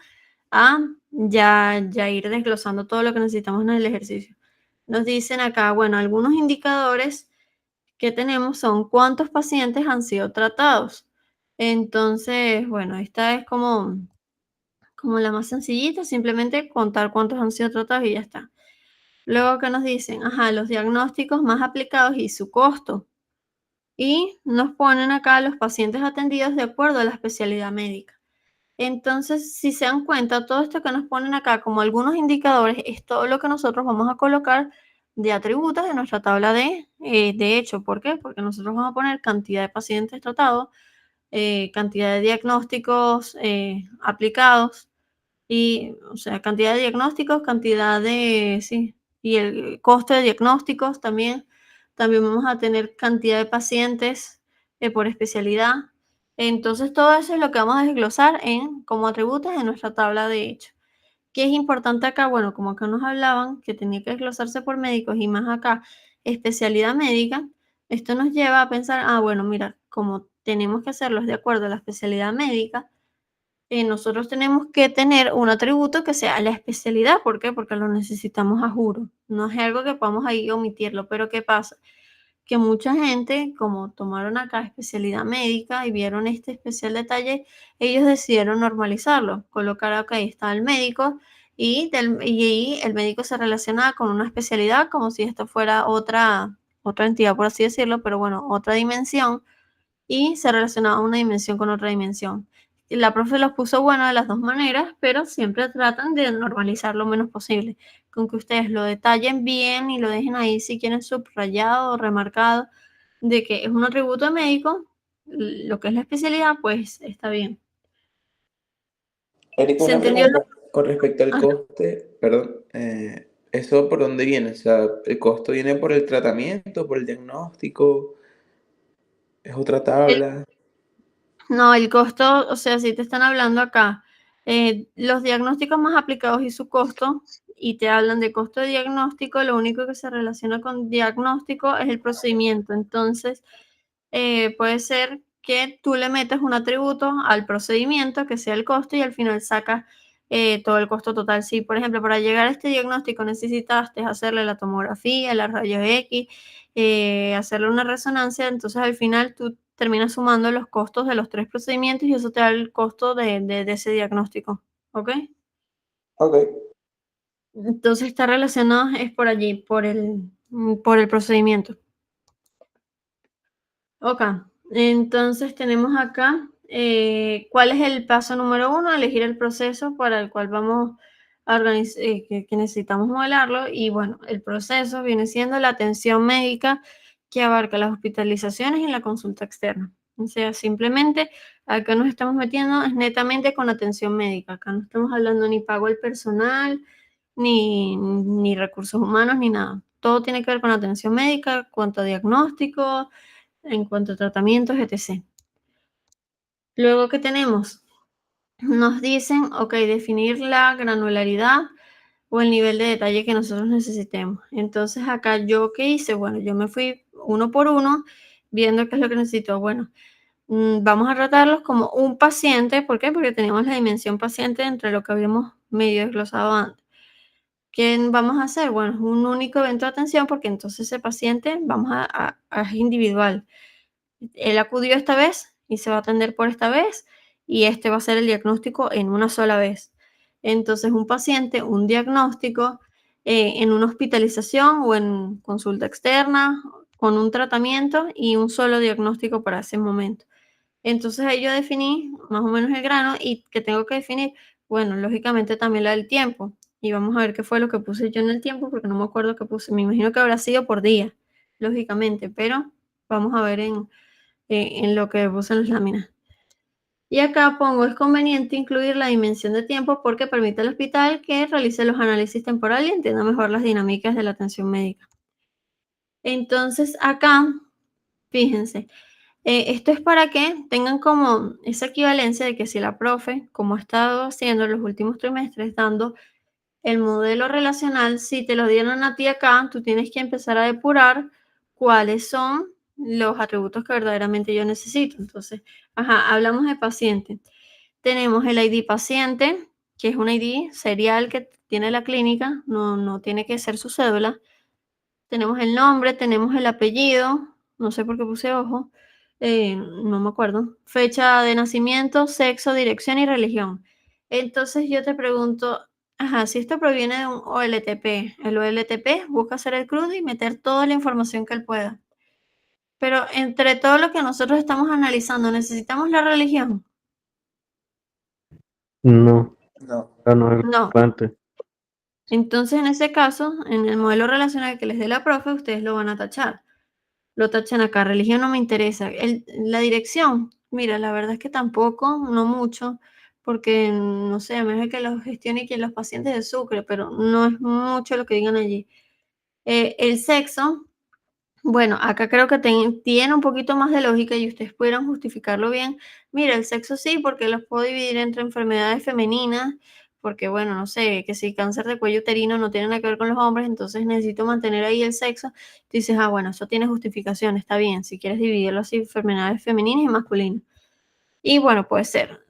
a ya ir desglosando todo lo que necesitamos en el ejercicio. Nos dicen acá, bueno, algunos indicadores que tenemos son cuántos pacientes han sido tratados. Entonces, bueno, esta es como la más sencillita, simplemente contar cuántos han sido tratados y ya está. Luego que nos dicen, ajá, los diagnósticos más aplicados y su costo. Y nos ponen acá los pacientes atendidos de acuerdo a la especialidad médica. Entonces, si se dan cuenta, todo esto que nos ponen acá como algunos indicadores es todo lo que nosotros vamos a colocar de atributos en nuestra tabla de hecho. ¿Por qué? Porque nosotros vamos a poner cantidad de pacientes tratados, cantidad de diagnósticos aplicados y, o sea, cantidad de diagnósticos, cantidad de, sí, y el costo de diagnósticos también. También vamos a tener cantidad de pacientes por especialidad. Entonces, todo eso es lo que vamos a desglosar como atributos en nuestra tabla de hecho. ¿Qué es importante acá? Bueno, como acá nos hablaban que tenía que desglosarse por médicos y más acá especialidad médica, esto nos lleva a pensar, bueno, mira, como tenemos que hacerlos de acuerdo a la especialidad médica, nosotros tenemos que tener un atributo que sea la especialidad. ¿Por qué? Porque lo necesitamos a juro. No es algo que podamos ahí omitirlo, pero ¿qué pasa? Que mucha gente, como tomaron acá especialidad médica y vieron este especial detalle, ellos decidieron normalizarlo, colocar acá, ahí está el médico y el médico se relaciona con una especialidad como si esto fuera otra entidad, por así decirlo, pero bueno, otra dimensión y se relacionaba una dimensión con otra dimensión. Y la profe los puso bueno de las dos maneras, pero siempre tratan de normalizar lo menos posible, con que ustedes lo detallen bien y lo dejen ahí si quieren subrayado o remarcado de que es un atributo médico, lo que es la especialidad, pues está bien. Erika, ¿Se una entendió? pregunta con respecto al Ah, coste, perdón, ¿eso por dónde viene? O sea, ¿el costo viene por el tratamiento, por el diagnóstico? ¿Es otra el tabla? No, el costo, o sea, si te están hablando acá, los diagnósticos más aplicados y su costo, y te hablan de costo de diagnóstico, lo único que se relaciona con diagnóstico es el procedimiento. Entonces, puede ser que tú le metas un atributo al procedimiento que sea el costo y al final sacas todo el costo total. Si, por ejemplo, para llegar a este diagnóstico necesitaste hacerle la tomografía, las rayos X, hacerle una resonancia, entonces al final tú terminas sumando los costos de los tres procedimientos y eso te da el costo de ese diagnóstico. ¿Ok? Ok. Entonces está relacionado es por allí, por el procedimiento. Ok, entonces tenemos acá, ¿cuál es el paso número 1? Elegir el proceso para el cual vamos a organizar, que necesitamos modelarlo. Y bueno, el proceso viene siendo la atención médica que abarca las hospitalizaciones y la consulta externa. O sea, simplemente acá nos estamos metiendo es netamente con atención médica. Acá no estamos hablando ni pago al personal, ni recursos humanos, ni nada. Todo tiene que ver con atención médica, cuanto a diagnóstico, en cuanto a tratamientos, etc. Luego, ¿qué tenemos? Nos dicen, ok, definir la granularidad o el nivel de detalle que nosotros necesitemos. Entonces, acá yo, ¿qué hice? Bueno, yo me fui uno por uno viendo qué es lo que necesito. Bueno, vamos a tratarlos como un paciente. ¿Por qué? Porque tenemos la dimensión paciente entre lo que habíamos medio desglosado antes. ¿Qué vamos a hacer? Bueno, es un único evento de atención porque entonces ese paciente es individual. Él acudió esta vez y se va a atender por esta vez y este va a ser el diagnóstico en una sola vez. Entonces, un paciente, un diagnóstico en una hospitalización o en consulta externa, con un tratamiento y un solo diagnóstico para ese momento. Entonces ahí yo definí más o menos el grano y que tengo que definir, bueno, lógicamente también la del tiempo. Y vamos a ver qué fue lo que puse yo en el tiempo, porque no me acuerdo qué puse. Me imagino que habrá sido por día, lógicamente, pero vamos a ver en lo que puse en las láminas. Y acá pongo, es conveniente incluir la dimensión de tiempo porque permite al hospital que realice los análisis temporales y entienda mejor las dinámicas de la atención médica. Entonces acá, fíjense, esto es para que tengan como esa equivalencia de que si la profe, como ha estado haciendo en los últimos trimestres, dando el modelo relacional, si te lo dieron a ti acá, tú tienes que empezar a depurar cuáles son los atributos que verdaderamente yo necesito. Entonces, hablamos de paciente. Tenemos el ID paciente, que es un ID serial que tiene la clínica, no tiene que ser su cédula. Tenemos el nombre, tenemos el apellido, no sé por qué puse ojo, no me acuerdo. Fecha de nacimiento, sexo, dirección y religión. Entonces yo te pregunto, si esto proviene de un OLTP, el OLTP busca hacer el CRUD y meter toda la información que él pueda. Pero entre todo lo que nosotros estamos analizando, ¿necesitamos la religión? No, No. no es No. relevante. Entonces, en ese caso, en el modelo relacional que les dé la profe, ustedes lo van a tachar. Lo tachan acá, religión no me interesa. La dirección, mira, la verdad es que tampoco, no mucho, porque no sé, a menos que lo gestione quien los pacientes de Sucre, pero no es mucho lo que digan allí. El sexo, bueno, acá creo que tiene un poquito más de lógica y ustedes pudieran justificarlo bien. Mira, el sexo sí, porque los puedo dividir entre enfermedades femeninas, porque bueno, no sé, que si cáncer de cuello uterino no tiene nada que ver con los hombres, entonces necesito mantener ahí el sexo. Tú dices, bueno, eso tiene justificación, está bien, si quieres dividirlo así, enfermedades femeninas y masculinas. Y bueno, puede ser.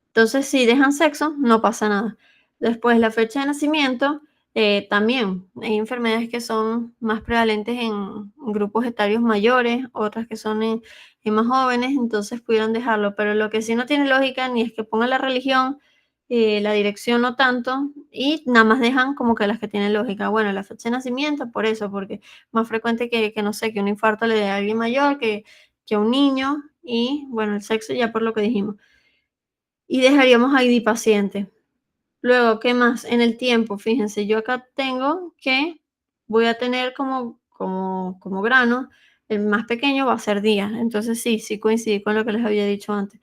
Entonces, si dejan sexo, no pasa nada. Después, la fecha de nacimiento, también hay enfermedades que son más prevalentes en grupos etarios mayores, otras que son en más jóvenes, entonces pudieran dejarlo. Pero lo que sí no tiene lógica ni es que pongan la religión, la dirección no tanto, y nada más dejan como que las que tienen lógica. Bueno, la fecha de nacimiento, por eso, porque es más frecuente que no sé, que un infarto le dé a alguien mayor que a un niño, y bueno, el sexo ya por lo que dijimos. Y dejaríamos ID paciente. Luego, ¿qué más? En el tiempo, fíjense, yo acá tengo que voy a tener como grano, el más pequeño va a ser día. Entonces sí coincidí con lo que les había dicho antes.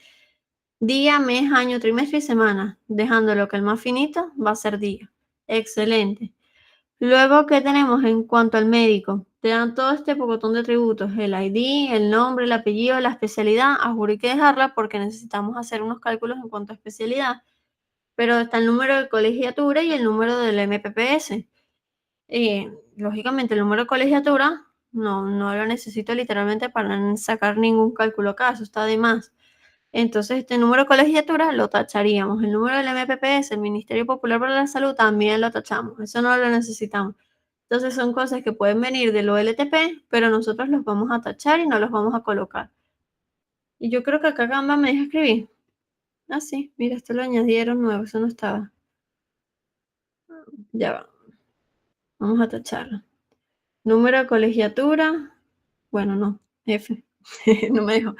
Día, mes, año, trimestre y semana, dejándolo que el más finito va a ser día. Excelente. Luego, ¿qué tenemos en cuanto al médico? Te dan todo este pocotón de atributos, el ID, el nombre, el apellido, la especialidad. Juro hay que dejarla porque necesitamos hacer unos cálculos en cuanto a especialidad. Pero está el número de colegiatura y el número del MPPS. Lógicamente, el número de colegiatura no lo necesito literalmente para sacar ningún cálculo acá, eso está de más. Entonces, este número de colegiatura lo tacharíamos. El número del MPPS, el Ministerio Popular para la Salud, también lo tachamos. Eso no lo necesitamos. Entonces, son cosas que pueden venir del OLTP, pero nosotros los vamos a tachar y no los vamos a colocar. Y yo creo que acá Canva me deja escribir. Sí, mira, esto lo añadieron nuevo, eso no estaba. Ya va. Vamos a tacharlo. Número de colegiatura. Bueno, no. F. No me dejo.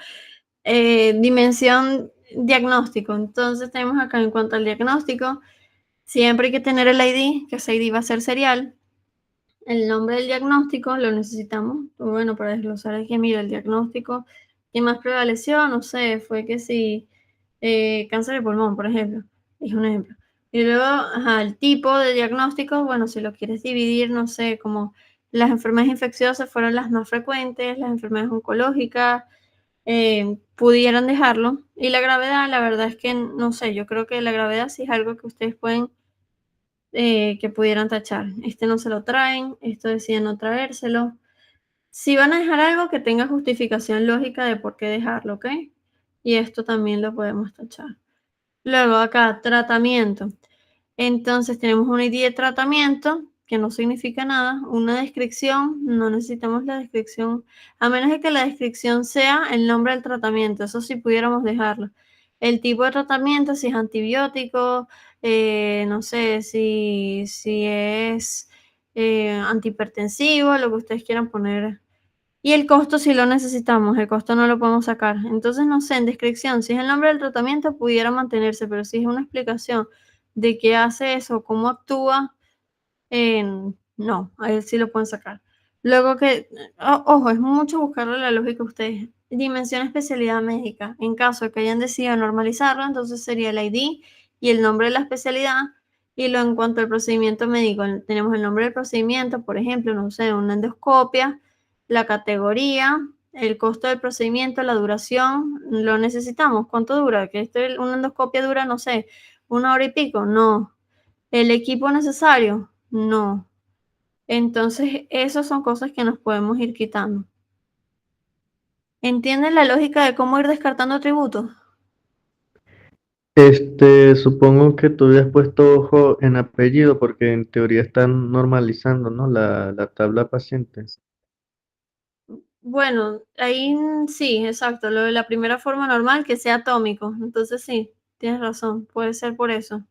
Dimensión diagnóstico. Entonces tenemos acá en cuanto al diagnóstico, siempre hay que tener el ID, que ese ID va a ser serial. El nombre del diagnóstico lo necesitamos, bueno, para desglosar aquí, mira, el diagnóstico, ¿qué más prevaleció? No sé, fue que si cáncer de pulmón, por ejemplo, es un ejemplo. Y luego, ajá, el tipo de diagnóstico, bueno, si lo quieres dividir, no sé, como las enfermedades infecciosas fueron las más frecuentes, las enfermedades oncológicas, pudieran dejarlo. Y la gravedad, la verdad es que, no sé, yo creo que la gravedad sí es algo que ustedes pueden que pudieran tachar. Este no se lo traen, esto deciden no traérselo. Si van a dejar algo que tenga justificación lógica de por qué dejarlo, ¿ok? Y esto también lo podemos tachar. Luego acá, tratamiento. Entonces tenemos una idea de tratamiento, que no significa nada, una descripción, no necesitamos la descripción, a menos de que la descripción sea el nombre del tratamiento, eso sí pudiéramos dejarlo. El tipo de tratamiento, si es antibiótico, no sé, si es antihipertensivo, lo que ustedes quieran poner. Y el costo si lo necesitamos, el costo no lo podemos sacar. Entonces, no sé, en descripción, si es el nombre del tratamiento, pudiera mantenerse, pero si es una explicación de qué hace eso, cómo actúa, no, a él sí lo pueden sacar. Luego que, ojo, es mucho buscarle la lógica a ustedes. Dimensión especialidad médica. En caso de que hayan decidido normalizarlo, entonces sería el ID y el nombre de la especialidad. Y luego en cuanto al procedimiento médico, tenemos el nombre del procedimiento, por ejemplo, no sé, una endoscopia, la categoría, el costo del procedimiento, la duración, lo necesitamos. ¿Cuánto dura? Que una endoscopia dura, no sé, 1 hora y pico. No. ¿El equipo necesario? No. Entonces, esas son cosas que nos podemos ir quitando. ¿Entienden la lógica de cómo ir descartando atributos? Supongo que tú habías puesto ojo en apellido porque en teoría están normalizando, ¿no? La tabla paciente. Bueno, ahí sí, exacto. Lo de la primera forma normal, que sea atómico. Entonces sí, tienes razón. Puede ser por eso.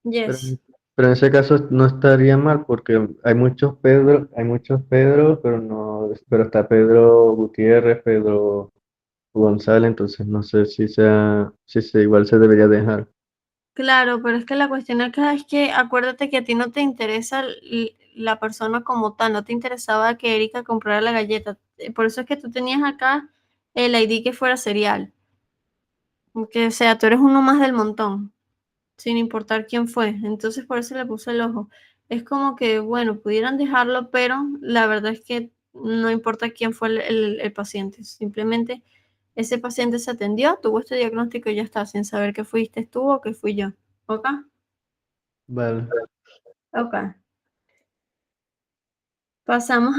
Pero, Yes. pero en ese caso no estaría mal porque hay muchos Pedro, pero no, pero está Pedro Gutiérrez, Pedro González, entonces no sé si igual se debería dejar. Claro, pero es que la cuestión acá es que acuérdate que a ti no te interesa la persona como tal, no te interesaba que Erika comprara la galleta. Por eso es que tú tenías acá el ID que fuera serial. Que o sea, tú eres uno más del montón, sin importar quién fue. Entonces por eso le puse el ojo. Es como que, bueno, pudieran dejarlo, pero la verdad es que no importa quién fue el paciente. Simplemente ese paciente se atendió, tuvo este diagnóstico y ya está, sin saber que fuiste tú o que fui yo. ¿Ok? Vale. Ok. Pasamos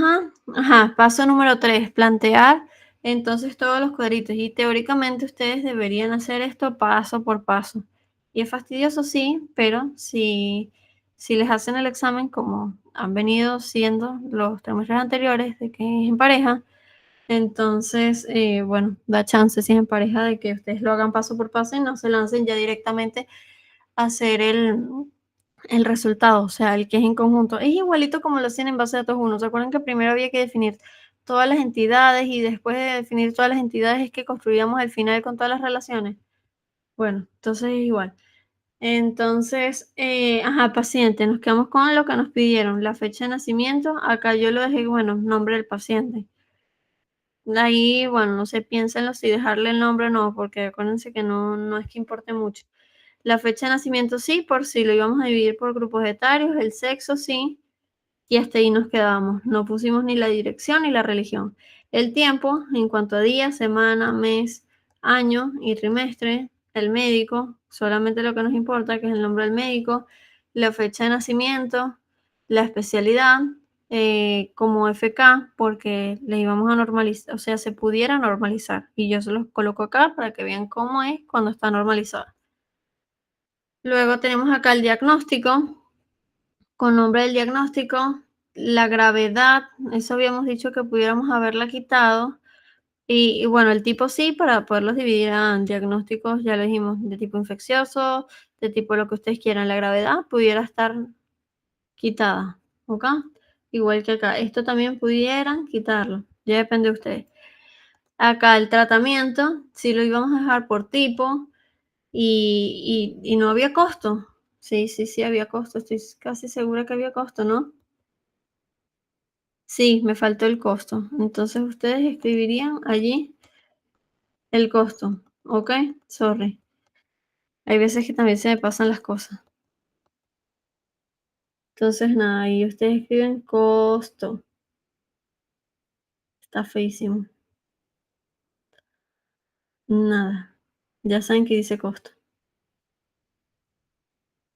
paso número 3, plantear entonces todos los cuadritos. Y teóricamente ustedes deberían hacer esto paso por paso. Y es fastidioso, sí, pero si les hacen el examen como han venido siendo los trimestres anteriores de que es en pareja, entonces, bueno, da chance si es en pareja de que ustedes lo hagan paso por paso y no se lancen ya directamente a hacer el resultado, o sea, el que es en conjunto. Es igualito como lo hacían en base de datos 1. ¿Se acuerdan que primero había que definir todas las entidades y después de definir todas las entidades es que construíamos el final con todas las relaciones? Bueno, entonces es igual. Entonces, paciente, nos quedamos con lo que nos pidieron, la fecha de nacimiento. Acá yo lo dejé, bueno, nombre del paciente. Ahí, bueno, no sé, piénsenlo si dejarle el nombre o no, porque acuérdense que no es que importe mucho. La fecha de nacimiento sí, por si lo íbamos a dividir por grupos etarios, el sexo sí, y hasta ahí nos quedamos. No pusimos ni la dirección ni la religión. El tiempo, en cuanto a día, semana, mes, año y trimestre, el médico, solamente lo que nos importa, que es el nombre del médico, la fecha de nacimiento, la especialidad, como FK, porque le íbamos a normalizar, o sea, se pudiera normalizar. Y yo se los coloco acá para que vean cómo es cuando está normalizada. Luego tenemos acá el diagnóstico, con nombre del diagnóstico, la gravedad, eso habíamos dicho que pudiéramos haberla quitado, y bueno, el tipo sí, para poderlos dividir en diagnósticos, ya lo dijimos, de tipo infeccioso, de tipo lo que ustedes quieran, la gravedad pudiera estar quitada, ¿ok? Igual que acá. Esto también pudieran quitarlo, ya depende de ustedes. Acá el tratamiento, si lo íbamos a dejar por tipo y no había costo. Sí, había costo. Estoy casi segura que había costo, ¿no? Sí, me faltó el costo. Entonces ustedes escribirían allí el costo, ¿ok? Sorry. Hay veces que también se me pasan las cosas. Entonces, nada, ahí ustedes escriben costo. Está feísimo. Nada. Ya saben que dice costo.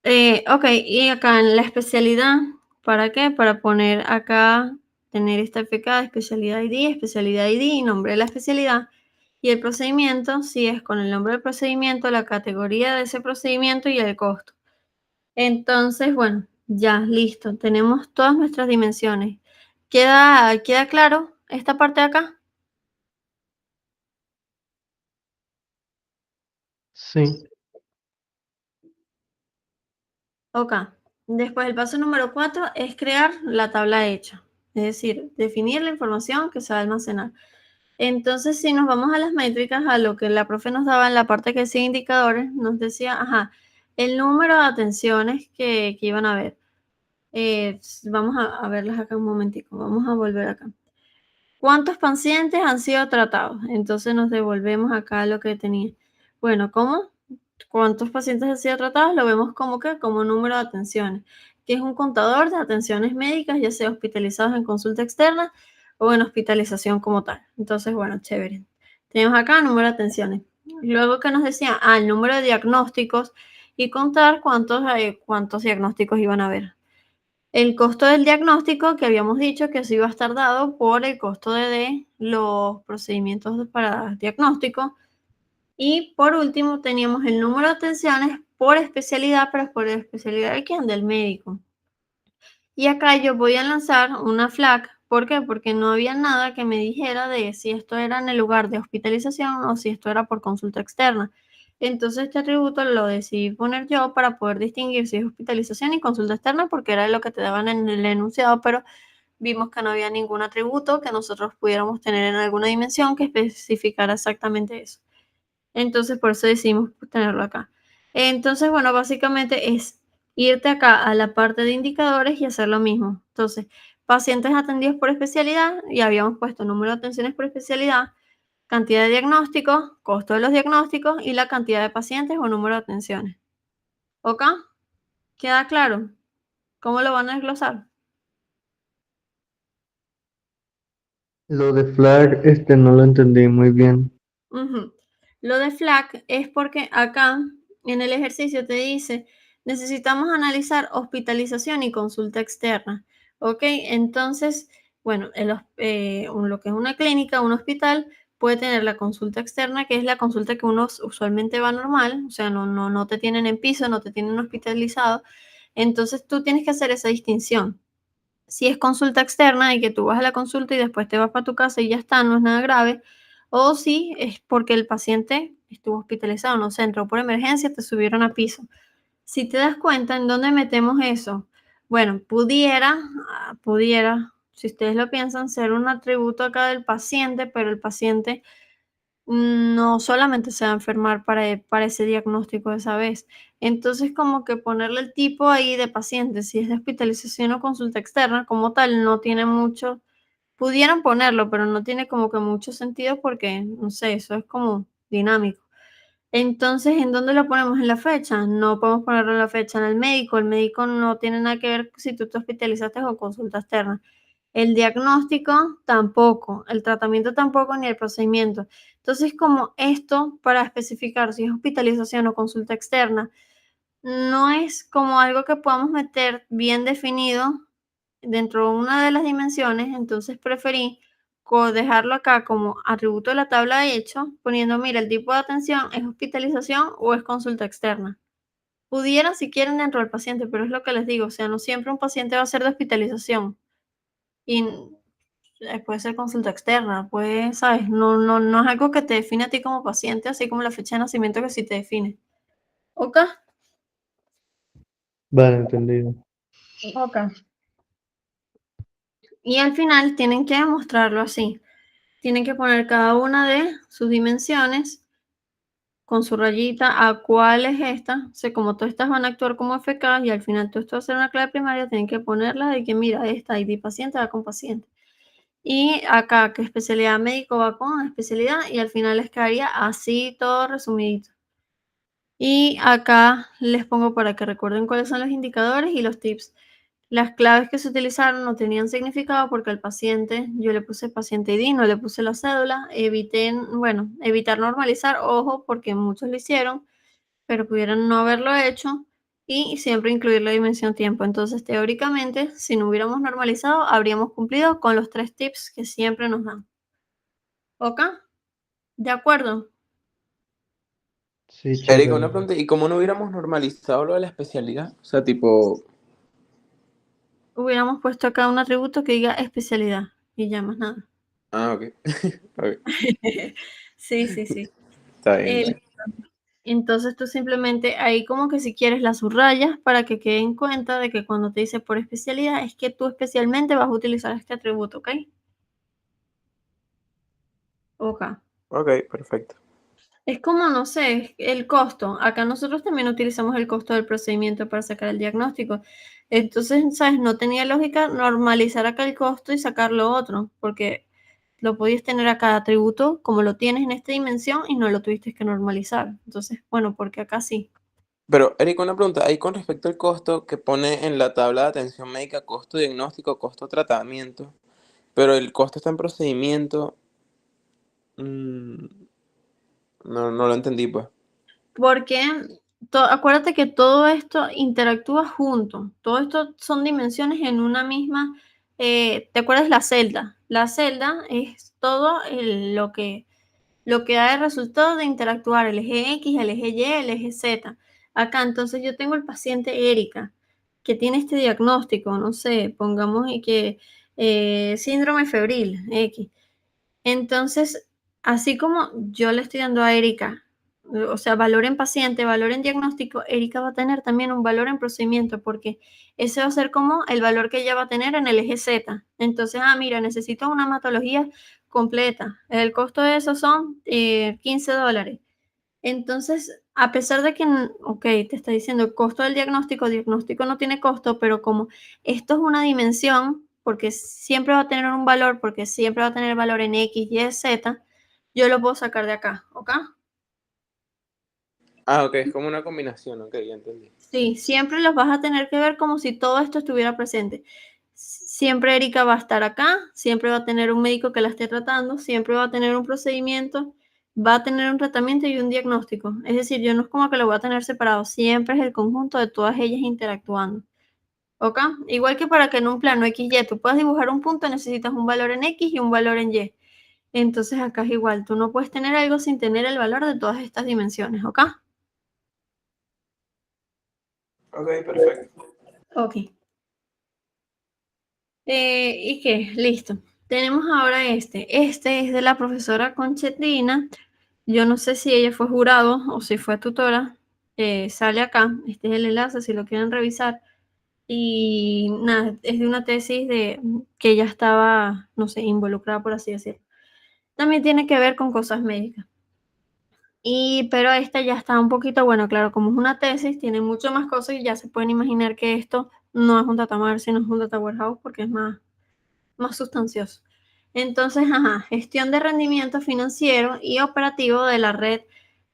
Ok, y acá en la especialidad, ¿para qué? Para poner acá, tener esta FK, especialidad ID y nombre de la especialidad. Y el procedimiento, si es con el nombre del procedimiento, la categoría de ese procedimiento y el costo. Entonces, bueno, ya, listo. Tenemos todas nuestras dimensiones. ¿Queda claro esta parte de acá? Sí. Ok. Después el paso número 4 es crear la tabla hecha. Es decir, definir la información que se va a almacenar. Entonces, si nos vamos a las métricas, a lo que la profe nos daba en la parte que decía indicadores, nos decía, ajá, el número de atenciones que iban a ver. Vamos a verlas acá un momentico. Vamos a volver acá. ¿Cuántos pacientes han sido tratados? Entonces nos devolvemos acá lo que tenía. Bueno, ¿cómo? ¿Cuántos pacientes han sido tratados? Lo vemos como que como número de atenciones, que es un contador de atenciones médicas, ya sea hospitalizados en consulta externa o en hospitalización como tal. Entonces, bueno, chévere. Tenemos acá número de atenciones. Luego que nos decía, el número de diagnósticos y contar cuántos diagnósticos iban a haber. El costo del diagnóstico, que habíamos dicho que se iba a estar dado por el costo de los procedimientos para diagnóstico. Y por último, teníamos el número de atenciones por especialidad, pero por especialidad de quién, del médico. Y acá yo voy a lanzar una flag. ¿Por qué? Porque no había nada que me dijera de si esto era en el lugar de hospitalización o si esto era por consulta externa. Entonces este atributo lo decidí poner yo para poder distinguir si es hospitalización y consulta externa porque era lo que te daban en el enunciado, pero vimos que no había ningún atributo que nosotros pudiéramos tener en alguna dimensión que especificara exactamente eso. Entonces, por eso decidimos tenerlo acá. Entonces, bueno, básicamente es irte acá a la parte de indicadores y hacer lo mismo. Entonces, pacientes atendidos por especialidad, y habíamos puesto número de atenciones por especialidad, cantidad de diagnósticos, costo de los diagnósticos y la cantidad de pacientes o número de atenciones. ¿Ok? ¿Queda claro? ¿Cómo lo van a desglosar? Lo de flag, no lo entendí muy bien. Lo de flag es porque acá en el ejercicio te dice, necesitamos analizar hospitalización y consulta externa. ¿Ok? Entonces, bueno, lo que es una clínica, un hospital, puede tener la consulta externa, que es la consulta que uno usualmente va normal, o sea, no te tienen en piso, no te tienen hospitalizado. Entonces tú tienes que hacer esa distinción. Si es consulta externa y que tú vas a la consulta y después te vas para tu casa y ya está, no es nada grave. O si es porque el paciente estuvo hospitalizado, no sé, entró por emergencia, te subieron a piso. Si te das cuenta, ¿en dónde metemos eso? Bueno, pudiera, si ustedes lo piensan, ser un atributo acá del paciente, pero el paciente no solamente se va a enfermar para ese diagnóstico de esa vez. Entonces, como que ponerle el tipo ahí de paciente, si es de hospitalización o consulta externa, como tal, no tiene mucho, pudieran ponerlo, pero no tiene como que mucho sentido porque, no sé, eso es como dinámico. Entonces, ¿en dónde lo ponemos? ¿En la fecha? No podemos ponerlo en la fecha en el médico no tiene nada que ver si tú te hospitalizaste o consulta externa. El diagnóstico tampoco, el tratamiento tampoco, ni el procedimiento. Entonces, como esto, para especificar si es hospitalización o consulta externa, no es como algo que podamos meter bien definido dentro de una de las dimensiones, entonces preferí dejarlo acá como atributo de la tabla de hecho, poniendo, mira, el tipo de atención es hospitalización o es consulta externa. Pudiera si quieren dentro del paciente, pero es lo que les digo, o sea, no siempre un paciente va a ser de hospitalización. Y puede ser consulta externa, pues, ¿sabes? No es algo que te define a ti como paciente, así como la fecha de nacimiento que sí te define. ¿Ok? Vale, entendido. Ok. Y al final tienen que mostrarlo así. Tienen que poner cada una de sus dimensiones con su rayita a cuál es esta. O sea, como todas estas van a actuar como FK y al final todo esto va a ser una clave primaria, tienen que ponerla de que mira, esta ID paciente va con paciente. Y acá, que especialidad médico va con especialidad y al final les quedaría así todo resumidito. Y acá les pongo para que recuerden cuáles son los indicadores y los tips. Las claves que se utilizaron no tenían significado porque al paciente, yo le puse paciente ID, no le puse la cédula. Evitar normalizar, ojo, porque muchos lo hicieron, pero pudieran no haberlo hecho. Y siempre incluir la dimensión tiempo. Entonces, teóricamente, si no hubiéramos normalizado, habríamos cumplido con los 3 tips que siempre nos dan. ¿Ok? ¿De acuerdo? Sí, Erika, chévere. una pregunta, ¿y cómo no hubiéramos normalizado lo de la especialidad? O sea, tipo, Hubiéramos puesto acá un atributo que diga especialidad y ya más nada. ok. Ok, Sí, sí, sí. está bien, está bien. Entonces tú simplemente ahí como que si quieres la subrayas para que quede en cuenta de que cuando te dice por especialidad es que tú especialmente vas a utilizar este atributo, ¿ok? Ok. Ok, perfecto. Es como, no sé, el costo. Acá nosotros también utilizamos el costo del procedimiento para sacar el diagnóstico. Entonces, ¿sabes? No tenía lógica normalizar acá el costo y sacar lo otro, porque lo podías tener acá atributo como lo tienes en esta dimensión y no lo tuviste que normalizar. Entonces, bueno, porque acá sí. Pero, Erika, una pregunta, ahí con respecto al costo que pone en la tabla de atención médica, costo diagnóstico, costo tratamiento, pero el costo está en procedimiento, mm, no lo entendí, pues. Porque acuérdate que todo esto interactúa junto. Todo esto son dimensiones en una misma. ¿Te acuerdas la celda? La celda es todo lo que da el resultado de interactuar el eje X, el eje Y, el eje Z. Acá, entonces, yo tengo el paciente Erika, que tiene este diagnóstico, no sé, pongamos que síndrome febril X. Entonces, así como yo le estoy dando a Erika, o sea, valor en paciente, valor en diagnóstico, Erika va a tener también un valor en procedimiento, porque ese va a ser como el valor que ella va a tener en el eje Z. Entonces, mira, necesito una hematología completa. El costo de eso son $15. Entonces, a pesar de que, ok, te está diciendo el costo del diagnóstico no tiene costo, pero como esto es una dimensión, porque siempre va a tener un valor, porque siempre va a tener valor en X, Y, Z, yo lo puedo sacar de acá, ¿ok? Ah, ok, es como una combinación, ok, ya entendí. Sí, siempre los vas a tener que ver como si todo esto estuviera presente. Siempre Erika va a estar acá, siempre va a tener un médico que la esté tratando, siempre va a tener un procedimiento, va a tener un tratamiento y un diagnóstico. Es decir, yo no es como que lo voy a tener separado, siempre es el conjunto de todas ellas interactuando. ¿Ok? Igual que para que en un plano XY tú puedas dibujar un punto, necesitas un valor en X y un valor en Y. Entonces acá es igual, tú no puedes tener algo sin tener el valor de todas estas dimensiones, ¿ok? Ok, perfecto. Ok. ¿Y qué? Listo. Tenemos ahora este. Este es de la profesora Conchetina. Yo no sé si ella fue jurado o si fue tutora. Sale acá. Este es el enlace si lo quieren revisar. Y nada, es de una tesis de que ella estaba, no sé, involucrada, por así decirlo. También tiene que ver con cosas médicas. Pero esta ya está un poquito, bueno, claro, como es una tesis, tiene mucho más cosas y ya se pueden imaginar que esto no es un data mart, sino es un data warehouse porque es más sustancioso. Entonces, gestión de rendimiento financiero y operativo de la red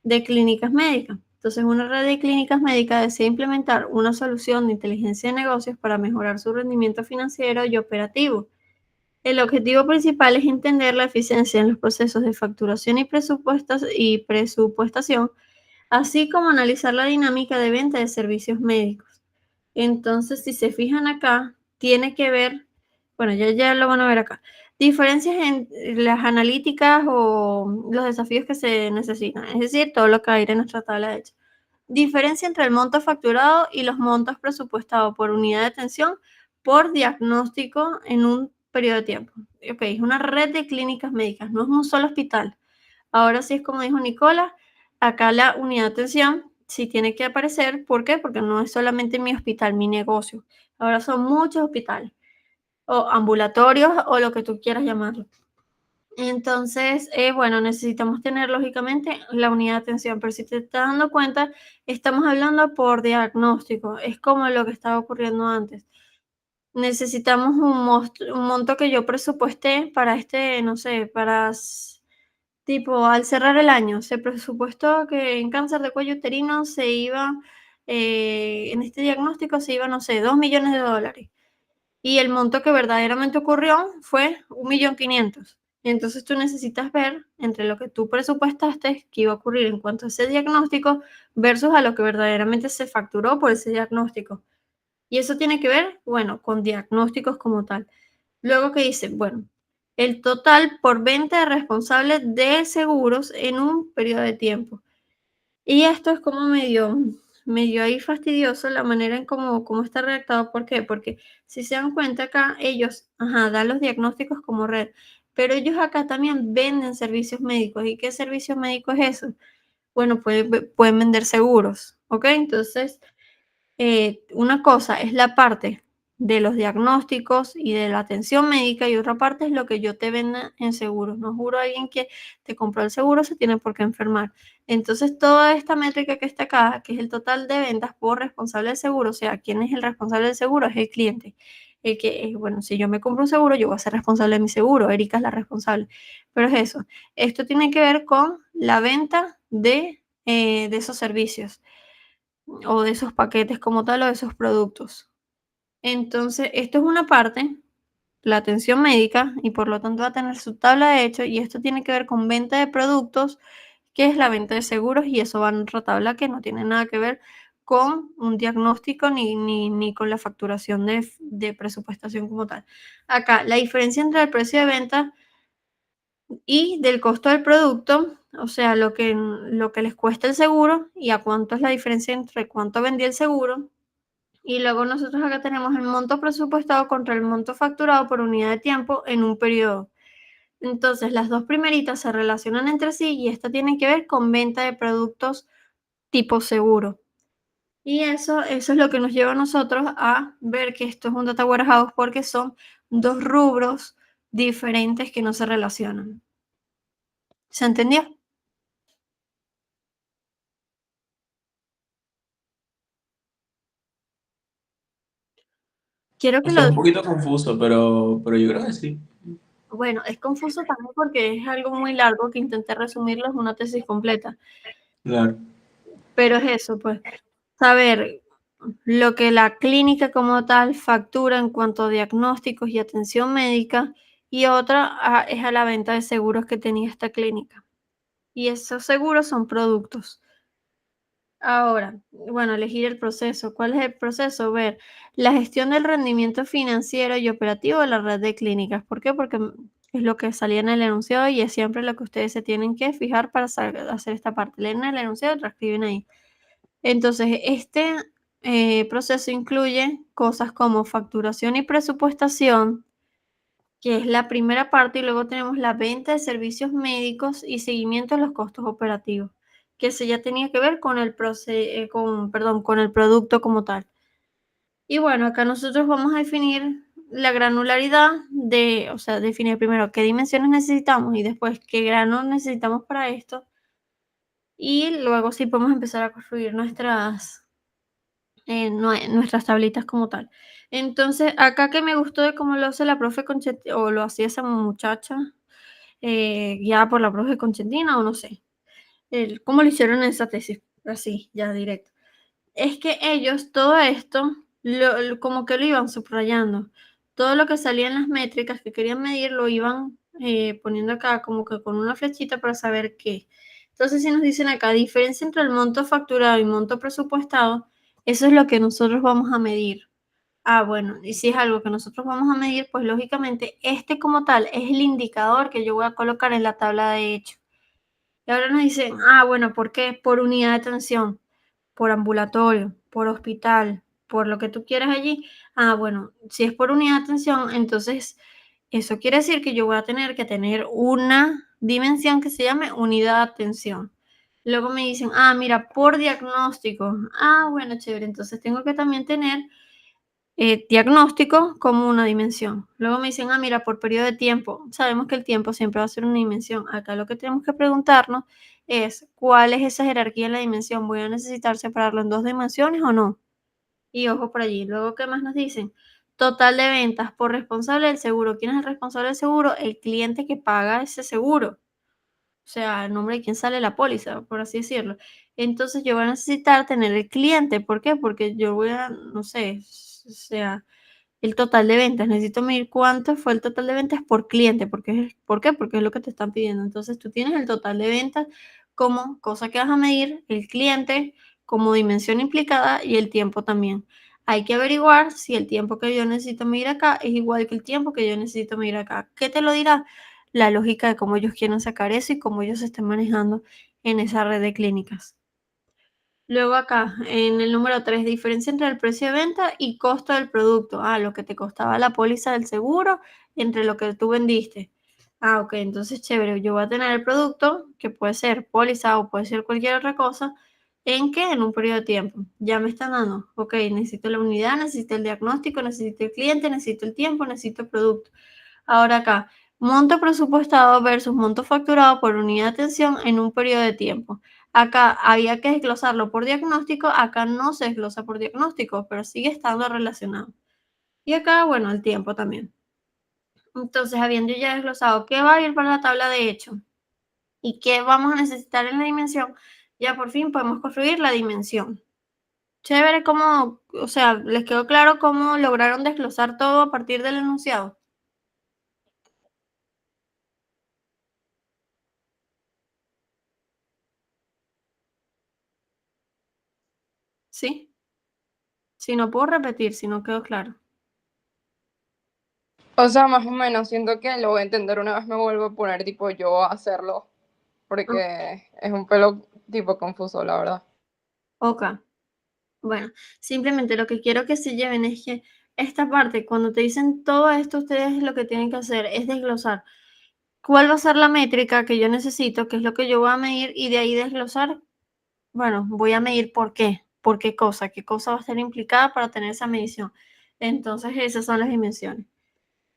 de clínicas médicas. Entonces, una red de clínicas médicas desea implementar una solución de inteligencia de negocios para mejorar su rendimiento financiero y operativo. El objetivo principal es entender la eficiencia en los procesos de facturación y presupuestación, así como analizar la dinámica de venta de servicios médicos. Entonces, si se fijan acá, tiene que ver, bueno, ya lo van a ver acá, diferencias en las analíticas o los desafíos que se necesitan, es decir, todo lo que va a ir en nuestra tabla de hecho. Diferencia entre el monto facturado y los montos presupuestados por unidad de atención por diagnóstico en un periodo de tiempo. Ok, es una red de clínicas médicas, no es un solo hospital. Ahora sí es como dijo Nicola, acá la unidad de atención sí tiene que aparecer. ¿Por qué? Porque no es solamente mi hospital, mi negocio. Ahora son muchos hospitales. o ambulatorios o lo que tú quieras llamarlo. Entonces, bueno, necesitamos tener lógicamente la unidad de atención, pero si te estás dando cuenta, estamos hablando por diagnóstico, es como lo que estaba ocurriendo antes. Necesitamos un monto que yo presupuesté para no sé, tipo, al cerrar el año, se presupuestó que en cáncer de cuello uterino se iba, en este diagnóstico se iba, no sé, 2 millones de dólares. Y el monto que verdaderamente ocurrió fue 1.500.000. Entonces tú necesitas ver entre lo que tú presupuestaste que iba a ocurrir en cuanto a ese diagnóstico versus a lo que verdaderamente se facturó por ese diagnóstico. Y eso tiene que ver, bueno, con diagnósticos como tal. Luego que dice, bueno, el total por venta de responsables de seguros en un periodo de tiempo. Y esto es como medio ahí fastidioso la manera en cómo está redactado. ¿Por qué? Porque si se dan cuenta acá, ellos, dan los diagnósticos como red, pero ellos acá también venden servicios médicos. ¿Y qué servicio médico es eso? Bueno, pueden vender seguros, ¿ok? Entonces, una cosa es la parte de los diagnósticos y de la atención médica y otra parte es lo que yo te venda en seguros. No juro a alguien que te compró el seguro se tiene por qué enfermar. Entonces, toda esta métrica que está acá, que es el total de ventas por responsable del seguro, o sea, ¿quién es el responsable del seguro? Es el cliente. El que, bueno, si yo me compro un seguro, yo voy a ser responsable de mi seguro, Erika es la responsable. Pero es eso. Esto tiene que ver con la venta de esos servicios o de esos paquetes como tal o de esos productos. Entonces, esto es una parte, la atención médica, y por lo tanto va a tener su tabla de hecho, y esto tiene que ver con venta de productos, que es la venta de seguros, y eso va en otra tabla que no tiene nada que ver con un diagnóstico ni con la facturación de presupuestación como tal. Acá, la diferencia entre el precio de venta y del costo del producto, o sea, lo que les cuesta el seguro y a cuánto es la diferencia entre cuánto vendía el seguro. Y luego nosotros acá tenemos el monto presupuestado contra el monto facturado por unidad de tiempo en un periodo. Entonces, las dos primeritas se relacionan entre sí y esta tiene que ver con venta de productos tipo seguro. Y eso es lo que nos lleva a nosotros a ver que esto es un data warehouse porque son dos rubros diferentes que no se relacionan. ¿Se entendió? Quiero que Está lo... un poquito confuso, pero yo creo que sí. Bueno, es confuso también porque es algo muy largo que intenté resumirlo en una tesis completa. Claro. Pero es eso, pues, saber lo que la clínica como tal factura en cuanto a diagnósticos y atención médica, y otra es a la venta de seguros que tenía esta clínica. Y esos seguros son productos. Ahora, bueno, elegir el proceso. ¿Cuál es el proceso? Ver la gestión del rendimiento financiero y operativo de la red de clínicas. ¿Por qué? Porque es lo que salía en el enunciado y es siempre lo que ustedes se tienen que fijar para hacer esta parte. Leen el enunciado y transcriben ahí. Entonces, este proceso incluye cosas como facturación y presupuestación, que es la primera parte, y luego tenemos la venta de servicios médicos y seguimiento de los costos operativos, que eso ya tenía que ver con con el producto como tal. Y bueno, acá nosotros vamos a definir la granularidad o sea, definir primero qué dimensiones necesitamos y después qué grano necesitamos para esto. Y luego sí podemos empezar a construir nuestras tablitas como tal. Entonces, acá que me gustó de cómo lo hace la profe Conchetina, o lo hacía esa muchacha, guiada por la profe Conchetina, o no sé, cómo lo hicieron en esa tesis, así, ya directo. Es que ellos todo esto, como que lo iban subrayando. Todo lo que salía en las métricas que querían medir lo iban poniendo acá como que con una flechita para saber qué. Entonces, si nos dicen acá, diferencia entre el monto facturado y monto presupuestado, eso es lo que nosotros vamos a medir. Ah, bueno, y si es algo que nosotros vamos a medir, pues lógicamente este como tal es el indicador que yo voy a colocar en la tabla de hecho. Y ahora nos dicen, bueno, ¿por qué? Por unidad de atención, por ambulatorio, por hospital, por lo que tú quieras allí. Bueno, si es por unidad de atención, entonces eso quiere decir que yo voy a tener que tener una dimensión que se llame unidad de atención. Luego me dicen, mira, por diagnóstico. Bueno, chévere, entonces tengo que también tener diagnóstico como una dimensión. Luego me dicen, mira, por periodo de tiempo. Sabemos que el tiempo siempre va a ser una dimensión. Acá lo que tenemos que preguntarnos es, ¿cuál es esa jerarquía en la dimensión? ¿Voy a necesitar separarlo en 2 dimensiones o no? Y ojo por allí. Luego, ¿qué más nos dicen? Total de ventas por responsable del seguro. ¿Quién es el responsable del seguro? El cliente que paga ese seguro. O sea, el nombre de quién sale la póliza, por así decirlo. Entonces yo voy a necesitar tener el cliente. ¿Por qué? Porque yo voy a, no sé, o sea, el total de ventas. Necesito medir cuánto fue el total de ventas por cliente. ¿Por qué? Porque es lo que te están pidiendo. Entonces tú tienes el total de ventas como cosa que vas a medir, el cliente como dimensión implicada y el tiempo también. Hay que averiguar si el tiempo que yo necesito medir acá es igual que el tiempo que yo necesito medir acá. ¿Qué te lo dirá? La lógica de cómo ellos quieren sacar eso y cómo ellos se estén manejando en esa red de clínicas. Luego acá, en el número 3, diferencia entre el precio de venta y costo del producto. Lo que te costaba la póliza del seguro entre lo que tú vendiste. Ok, entonces chévere, yo voy a tener el producto, que puede ser póliza o puede ser cualquier otra cosa, ¿en qué? En un periodo de tiempo. Ya me están dando, ok, necesito la unidad, necesito el diagnóstico, necesito el cliente, necesito el tiempo, necesito el producto. Ahora acá, monto presupuestado versus monto facturado por unidad de atención en un periodo de tiempo. Acá había que desglosarlo por diagnóstico, acá no se desglosa por diagnóstico, pero sigue estando relacionado. Y acá, bueno, el tiempo también. Entonces, habiendo ya desglosado qué va a ir para la tabla de hecho y qué vamos a necesitar en la dimensión, ya por fin podemos construir la dimensión. Chévere cómo, o sea, ¿les quedó claro cómo lograron desglosar todo a partir del enunciado? ¿Sí? Si no puedo repetir, si no quedó claro. O sea, más o menos, siento que lo voy a entender una vez me vuelvo a poner tipo yo a hacerlo, porque es un pelo tipo confuso, la verdad. Ok. Bueno, simplemente lo que quiero que se lleven es que esta parte, cuando te dicen todo esto, ustedes lo que tienen que hacer es desglosar cuál va a ser la métrica que yo necesito, qué es lo que yo voy a medir, y de ahí desglosar, bueno, voy a medir por qué cosa va a estar implicada para tener esa medición. Entonces, esas son las dimensiones.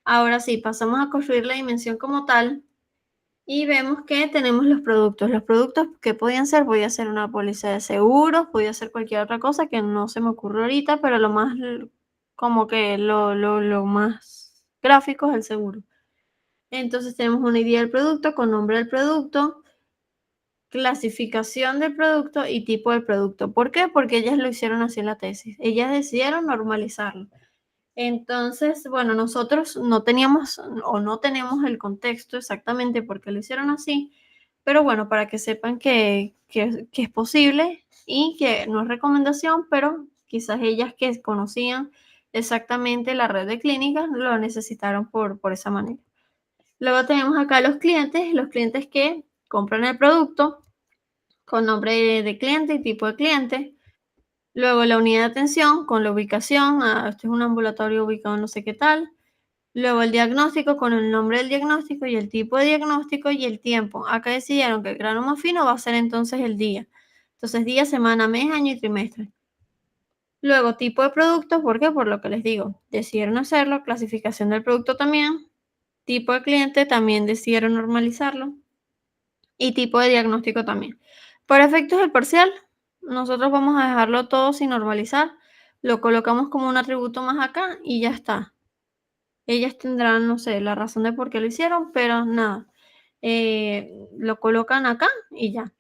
Ahora sí, pasamos a construir la dimensión como tal. Y vemos que tenemos los productos. Los productos que podían ser, podía ser una póliza de seguros, podía ser cualquier otra cosa que no se me ocurre ahorita, pero lo más, como que lo más gráfico es el seguro. Entonces tenemos una idea del producto con nombre del producto, clasificación del producto y tipo del producto. ¿Por qué? Porque ellas lo hicieron así en la tesis. Ellas decidieron normalizarlo. Entonces, bueno, nosotros no teníamos o no tenemos el contexto exactamente por qué lo hicieron así, pero bueno, para que sepan que es posible y que no es recomendación, pero quizás ellas que conocían exactamente la red de clínicas lo necesitaron por esa manera. Luego tenemos acá los clientes que compran el producto con nombre de cliente y tipo de cliente. Luego la unidad de atención con la ubicación, este es un ambulatorio ubicado en no sé qué tal. Luego el diagnóstico con el nombre del diagnóstico y el tipo de diagnóstico y el tiempo. Acá decidieron que el grano más fino va a ser entonces el día. Entonces día, semana, mes, año y trimestre. Luego tipo de producto, ¿por qué? Por lo que les digo, decidieron hacerlo. Clasificación del producto también. Tipo de cliente también decidieron normalizarlo. Y tipo de diagnóstico también. Para efectos del parcial, nosotros vamos a dejarlo todo sin normalizar. Lo colocamos como un atributo más acá y ya está. Ellas tendrán, no sé, la razón de por qué lo hicieron, pero nada. Lo colocan acá y ya.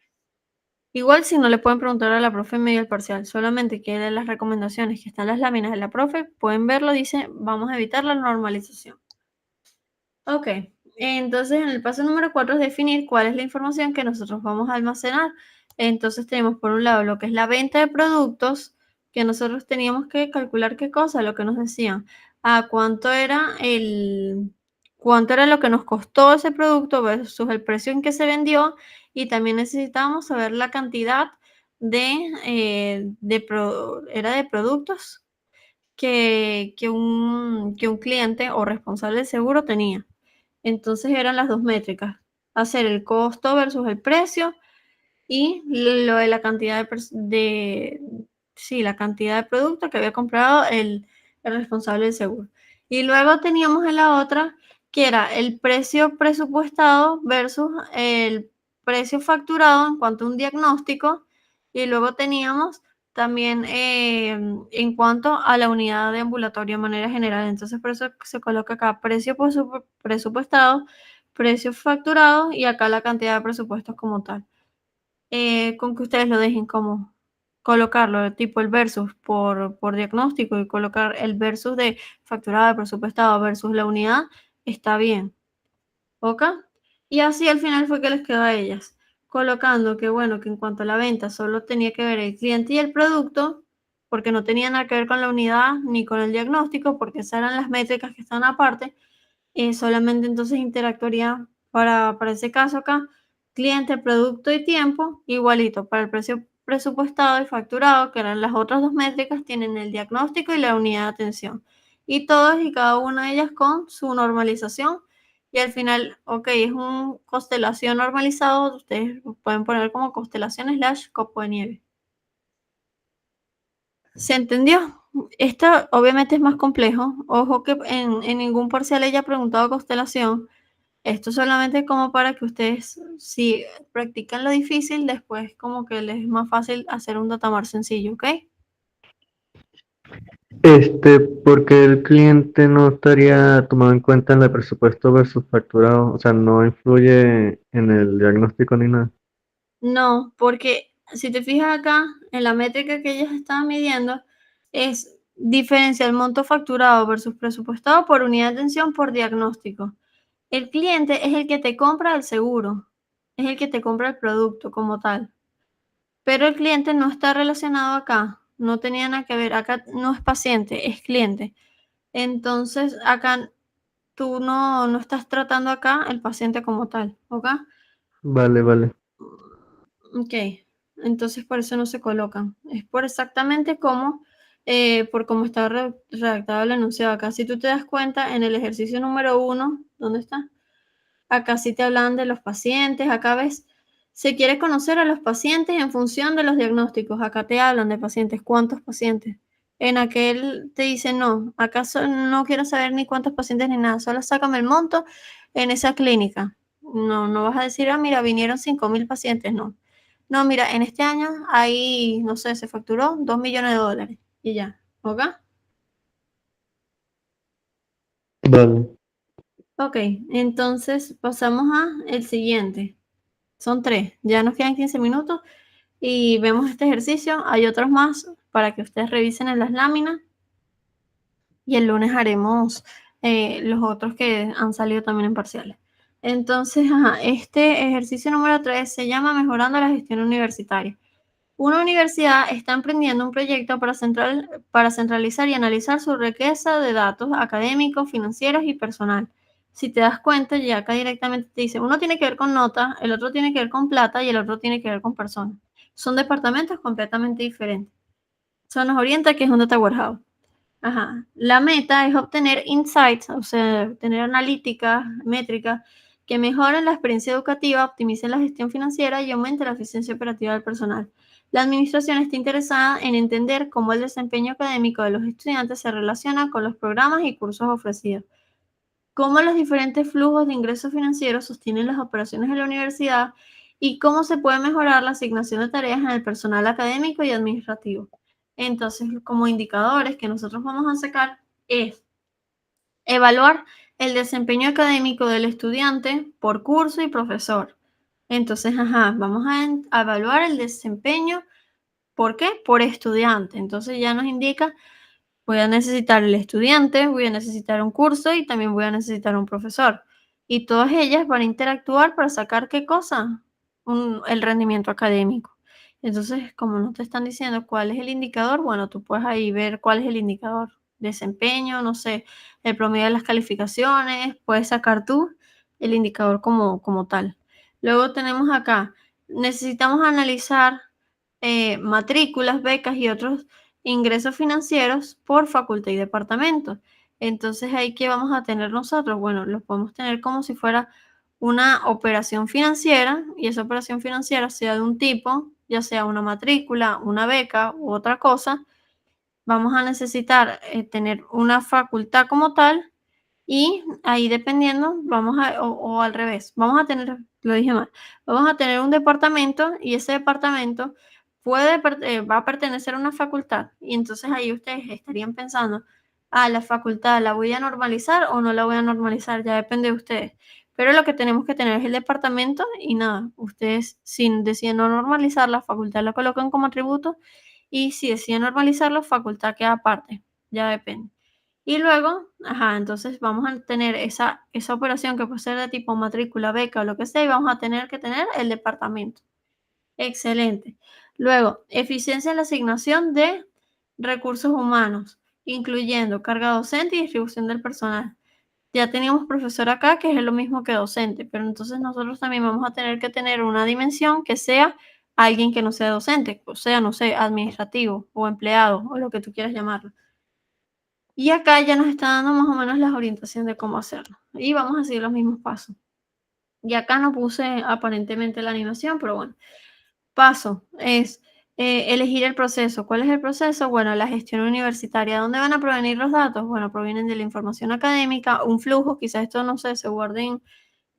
Igual si no le pueden preguntar a la profe en medio del parcial, solamente que de las recomendaciones que están en las láminas de la profe, pueden verlo, dice, vamos a evitar la normalización. Ok, entonces en el paso número 4 es definir cuál es la información que nosotros vamos a almacenar. Entonces tenemos por un lado lo que es la venta de productos, que nosotros teníamos que calcular qué cosa, lo que nos decían, cuánto era lo que nos costó ese producto versus el precio en que se vendió, y también necesitábamos saber la cantidad era de productos que un cliente o responsable del seguro tenía. Entonces eran las dos métricas, hacer el costo versus el precio y lo de la cantidad sí, la cantidad de producto que había comprado el responsable del seguro. Y luego teníamos en la otra, que era el precio presupuestado versus el precio facturado en cuanto a un diagnóstico. Y luego teníamos también en cuanto a la unidad de ambulatorio de manera general. Entonces, por eso se coloca acá precio presupuestado, precio facturado y acá la cantidad de presupuestos como tal. Con que ustedes lo dejen como colocarlo, tipo el versus por diagnóstico y colocar el versus de facturado, presupuestado versus la unidad, está bien. ¿Ok? Y así al final fue que les quedó a ellas, colocando que bueno, que en cuanto a la venta solo tenía que ver el cliente y el producto, porque no tenía nada que ver con la unidad ni con el diagnóstico, porque esas eran las métricas que están aparte. Solamente entonces interactuaría para ese caso acá, cliente, producto y tiempo, igualito. Para el precio presupuestado y facturado, que eran las otras dos métricas, tienen el diagnóstico y la unidad de atención. Y todas y cada una de ellas con su normalización. Y al final, ok, es un constelación normalizado, ustedes pueden poner como constelación / copo de nieve. ¿Se entendió? Esto obviamente es más complejo. Ojo que en ningún parcial haya preguntado constelación. Esto solamente como para que ustedes, si practican lo difícil, después como que les es más fácil hacer un datamar sencillo, ¿ok? Porque el cliente no estaría tomado en cuenta en el presupuesto versus facturado, o sea, no influye en el diagnóstico ni nada. No, porque si te fijas acá, en la métrica que ellos estaban midiendo, es diferencia el monto facturado versus presupuestado por unidad de atención por diagnóstico. El cliente es el que te compra el seguro, es el que te compra el producto como tal. Pero el cliente no está relacionado acá, no tenía nada que ver, acá no es paciente, es cliente. Entonces, acá tú no estás tratando acá el paciente como tal, ¿ok? Vale, vale. Ok, entonces por eso no se colocan. Es por exactamente cómo, por cómo está redactado el enunciado acá. Si tú te das cuenta, en el ejercicio número 1, ¿dónde está? Acá sí te hablan de los pacientes, acá ves, se quiere conocer a los pacientes en función de los diagnósticos. Acá te hablan de pacientes, ¿cuántos pacientes? En aquel te dicen, no, acaso no quiero saber ni cuántos pacientes ni nada, solo sácame el monto en esa clínica. No, no vas a decir, ah, mira, vinieron 5.000 pacientes, no. No, mira, en este año ahí, no sé, se facturó 2 millones de dólares y ya, ¿ok? Vale. Ok, entonces pasamos a el siguiente. Son 3, ya nos quedan 15 minutos y vemos este ejercicio. Hay otros más para que ustedes revisen en las láminas y el lunes haremos los otros que han salido también en parciales. Entonces, este ejercicio número 3 se llama Mejorando la gestión universitaria. Una universidad está emprendiendo un proyecto para centralizar y analizar su riqueza de datos académicos, financieros y personal. Si te das cuenta, ya acá directamente te dice, uno tiene que ver con notas, el otro tiene que ver con plata y el otro tiene que ver con personas. Son departamentos completamente diferentes. Eso nos orienta que es un data warehouse. La meta es obtener insights, o sea, tener analíticas, métricas que mejoren la experiencia educativa, optimicen la gestión financiera y aumenten la eficiencia operativa del personal. La administración está interesada en entender cómo el desempeño académico de los estudiantes se relaciona con los programas y cursos ofrecidos, cómo los diferentes flujos de ingresos financieros sostienen las operaciones de la universidad y cómo se puede mejorar la asignación de tareas en el personal académico y administrativo. Entonces, como indicadores que nosotros vamos a sacar es evaluar el desempeño académico del estudiante por curso y profesor. Entonces, vamos a evaluar el desempeño, ¿por qué? Por estudiante. Entonces ya nos indica, voy a necesitar el estudiante, voy a necesitar un curso y también voy a necesitar un profesor. Y todas ellas van a interactuar para sacar ¿qué cosa? El rendimiento académico. Entonces, como no te están diciendo cuál es el indicador, bueno, tú puedes ahí ver cuál es el indicador. Desempeño, no sé, el promedio de las calificaciones, puedes sacar tú el indicador como tal. Luego tenemos acá, necesitamos analizar matrículas, becas y otros ingresos financieros por facultad y departamento. Entonces, ahí ¿qué vamos a tener nosotros? Bueno, los podemos tener como si fuera una operación financiera y esa operación financiera sea de un tipo, ya sea una matrícula, una beca u otra cosa, vamos a necesitar tener una facultad como tal y ahí dependiendo, o al revés, vamos a tener, lo dije mal, vamos a tener un departamento y ese departamento va a pertenecer a una facultad y entonces ahí ustedes estarían pensando, la facultad, ¿la voy a normalizar o no la voy a normalizar? Ya depende de ustedes. Pero lo que tenemos que tener es el departamento y nada, ustedes si deciden no normalizar, la facultad la colocan como atributo y si deciden normalizarlo, facultad queda aparte, ya depende. Y luego, entonces vamos a tener esa operación que puede ser de tipo matrícula, beca o lo que sea, y vamos a tener que tener el departamento. Excelente. Luego, eficiencia en la asignación de recursos humanos, incluyendo carga docente y distribución del personal. Ya teníamos profesor acá, que es lo mismo que docente, pero entonces nosotros también vamos a tener que tener una dimensión que sea alguien que no sea docente, o sea, no sé, administrativo o empleado o lo que tú quieras llamarlo. Y acá ya nos está dando más o menos la orientación de cómo hacerlo. Y vamos a seguir los mismos pasos. Y acá no puse aparentemente la animación, pero bueno. Paso es elegir el proceso. ¿Cuál es el proceso? Bueno, la gestión universitaria. ¿Dónde van a provenir los datos? Bueno, provienen de la información académica, un flujo, quizás esto, no sé, se guarde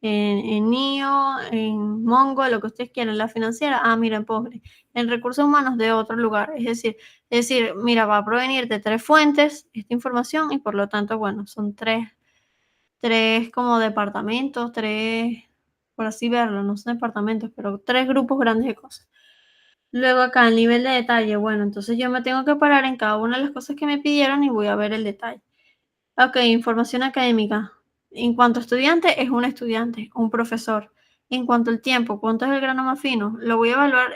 en NIO, en Mongo, lo que ustedes quieran, la financiera, mira, en Postgre, en recursos humanos de otro lugar, es decir, mira, va a provenir de 3 fuentes esta información y por lo tanto, bueno, son tres como departamentos, por así verlo, no son departamentos, pero 3 grupos grandes de cosas. Luego acá el nivel de detalle, bueno, entonces yo me tengo que parar en cada una de las cosas que me pidieron y voy a ver el detalle. Ok, información académica. En cuanto a estudiante, es un estudiante, un profesor. En cuanto al tiempo, ¿cuánto es el grano más fino? ¿Lo voy a evaluar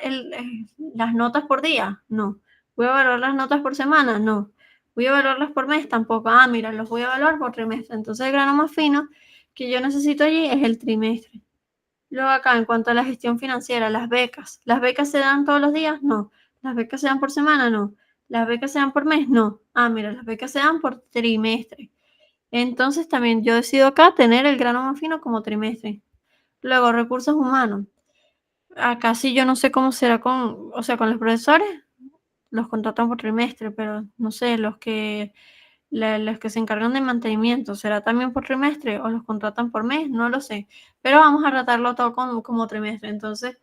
las notas por día? No. ¿Voy a evaluar las notas por semana? No. ¿Voy a evaluarlas por mes? Tampoco. Mira, los voy a evaluar por trimestre. Entonces el grano más fino que yo necesito allí es el trimestre. Luego acá, en cuanto a la gestión financiera, las becas. ¿Las becas se dan todos los días? No. ¿Las becas se dan por semana? No. ¿Las becas se dan por mes? No. Mira, las becas se dan por trimestre. Entonces también yo decido acá tener el grano más fino como trimestre. Luego, recursos humanos. Acá sí yo no sé cómo será con los profesores, los contratan por trimestre, pero no sé, los que se encargan de mantenimiento, ¿será también por trimestre o los contratan por mes? No lo sé, pero vamos a tratarlo todo como trimestre. Entonces,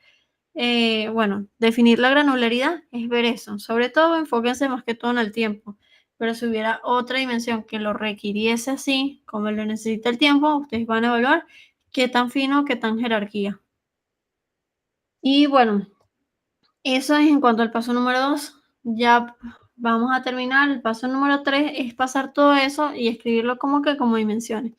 bueno, definir la granularidad es ver eso. Sobre todo, enfóquense más que todo en el tiempo. Pero si hubiera otra dimensión que lo requiriese así, como lo necesita el tiempo, ustedes van a evaluar qué tan fino, qué tan jerarquía. Y bueno, eso es en cuanto al paso número 2. Ya vamos a terminar. El paso número 3 es pasar todo eso y escribirlo como dimensiones.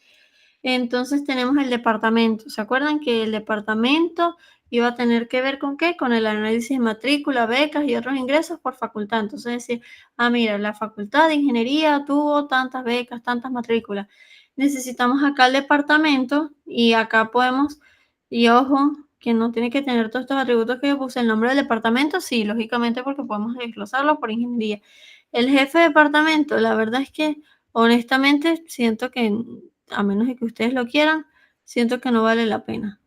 Entonces tenemos el departamento. ¿Se acuerdan que el departamento iba a tener que ver con qué? Con el análisis de matrícula, becas y otros ingresos por facultad. Entonces decir, mira, la facultad de ingeniería tuvo tantas becas, tantas matrículas. Necesitamos acá el departamento y acá podemos, y ojo, que no tiene que tener todos estos atributos que yo puse. El nombre del departamento, sí, lógicamente porque podemos desglosarlo por ingeniería. El jefe de departamento, la verdad es que honestamente siento que a menos de que ustedes lo quieran, siento que no vale la pena.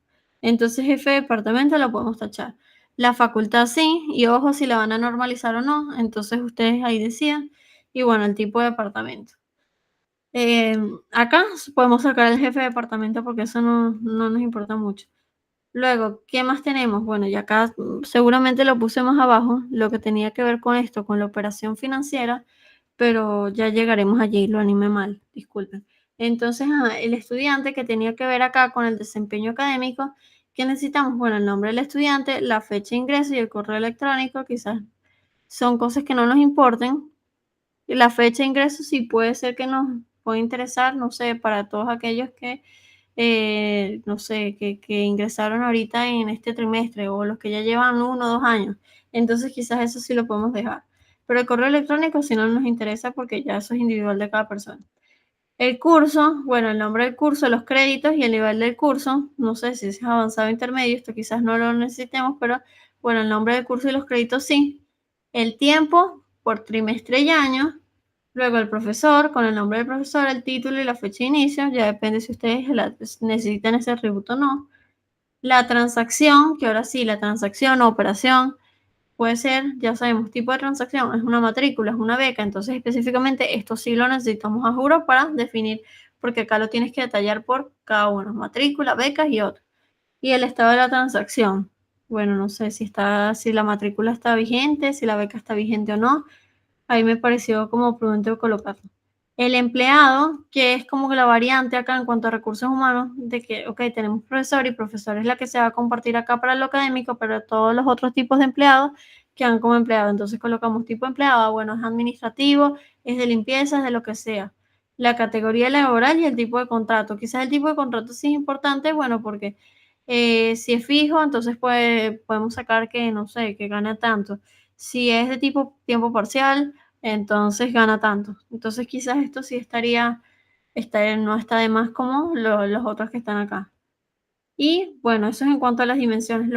Entonces, jefe de departamento lo podemos tachar. La facultad sí, y ojo si la van a normalizar o no, entonces ustedes ahí decían. Y bueno, el tipo de departamento. Acá podemos sacar el jefe de departamento porque eso no nos importa mucho. Luego, ¿qué más tenemos? Bueno, ya acá seguramente lo puse más abajo, lo que tenía que ver con esto, con la operación financiera, pero ya llegaremos allí, lo animé mal, disculpen. Entonces, el estudiante que tenía que ver acá con el desempeño académico, ¿qué necesitamos? Bueno, el nombre del estudiante, la fecha de ingreso y el correo electrónico, quizás son cosas que no nos importen. Y la fecha de ingreso sí puede ser que nos pueda interesar, no sé, para todos aquellos que no sé, que ingresaron ahorita en este trimestre o los que ya llevan 1 o 2 años. Entonces quizás eso sí lo podemos dejar. Pero el correo electrónico sí no nos interesa porque ya eso es individual de cada persona. El curso, bueno, el nombre del curso, los créditos y el nivel del curso. No sé si es avanzado o intermedio, esto quizás no lo necesitemos, pero bueno, el nombre del curso y los créditos sí. El tiempo por trimestre y año. Luego el profesor, con el nombre del profesor, el título y la fecha de inicio, ya depende si ustedes necesitan ese atributo o no. La transacción, que ahora sí, la transacción o operación, puede ser, ya sabemos, tipo de transacción, es una matrícula, es una beca, entonces específicamente esto sí lo necesitamos a juro para definir, porque acá lo tienes que detallar por cada uno, matrícula, becas y otro. Y el estado de la transacción, bueno, no sé si la matrícula está vigente, si la beca está vigente o no, ahí me pareció como prudente colocarlo. El empleado, que es como que la variante acá en cuanto a recursos humanos, de que, ok, tenemos profesor y profesor es la que se va a compartir acá para lo académico, pero todos los otros tipos de empleados quedan como empleado. Entonces colocamos tipo de empleado, bueno, es administrativo, es de limpieza, es de lo que sea. La categoría laboral y el tipo de contrato. Quizás el tipo de contrato sí es importante, bueno, porque si es fijo, entonces podemos sacar que, no sé, que gana tanto. Si es de tipo tiempo parcial, entonces gana tanto. Entonces quizás esto sí no está de más como los otros que están acá. Y bueno, eso es en cuanto a las dimensiones.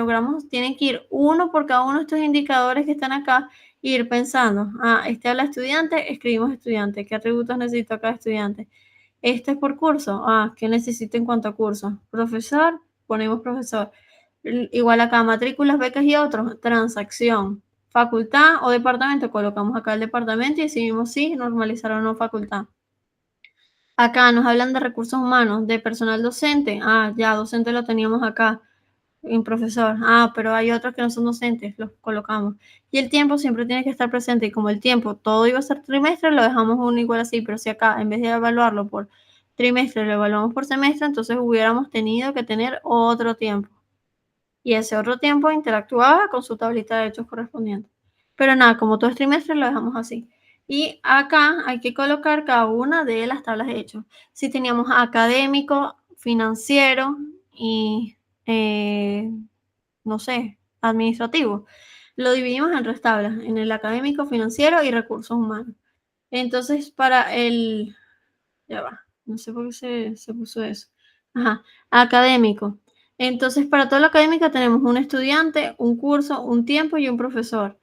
Tienen que ir uno por cada uno de estos indicadores que están acá e ir pensando, este habla estudiante, escribimos estudiante, ¿qué atributos necesito cada estudiante? Este es por curso, ¿qué necesito en cuanto a curso? Profesor, ponemos profesor. Igual acá, matrículas, becas y otros, transacción. Facultad o departamento, colocamos acá el departamento y decidimos si normalizar o no facultad. Acá nos hablan de recursos humanos, de personal docente. Ya, docente lo teníamos acá, un profesor. Pero hay otros que no son docentes, los colocamos. Y el tiempo siempre tiene que estar presente. Y como el tiempo todo iba a ser trimestre, lo dejamos uno igual así. Pero si acá, en vez de evaluarlo por trimestre, lo evaluamos por semestre, entonces hubiéramos tenido que tener otro tiempo. Y ese otro tiempo interactuaba con su tablita de hechos correspondiente. Pero nada, como todo es trimestre, lo dejamos así. Y acá hay que colocar cada una de las tablas de hechos. Si teníamos académico, financiero y, no sé, administrativo. Lo dividimos en tres tablas, en el académico, financiero y recursos humanos. Entonces, ya va, no sé por qué se puso eso. Académico. Entonces, para todo lo académico tenemos un estudiante, un curso, un tiempo y un profesor.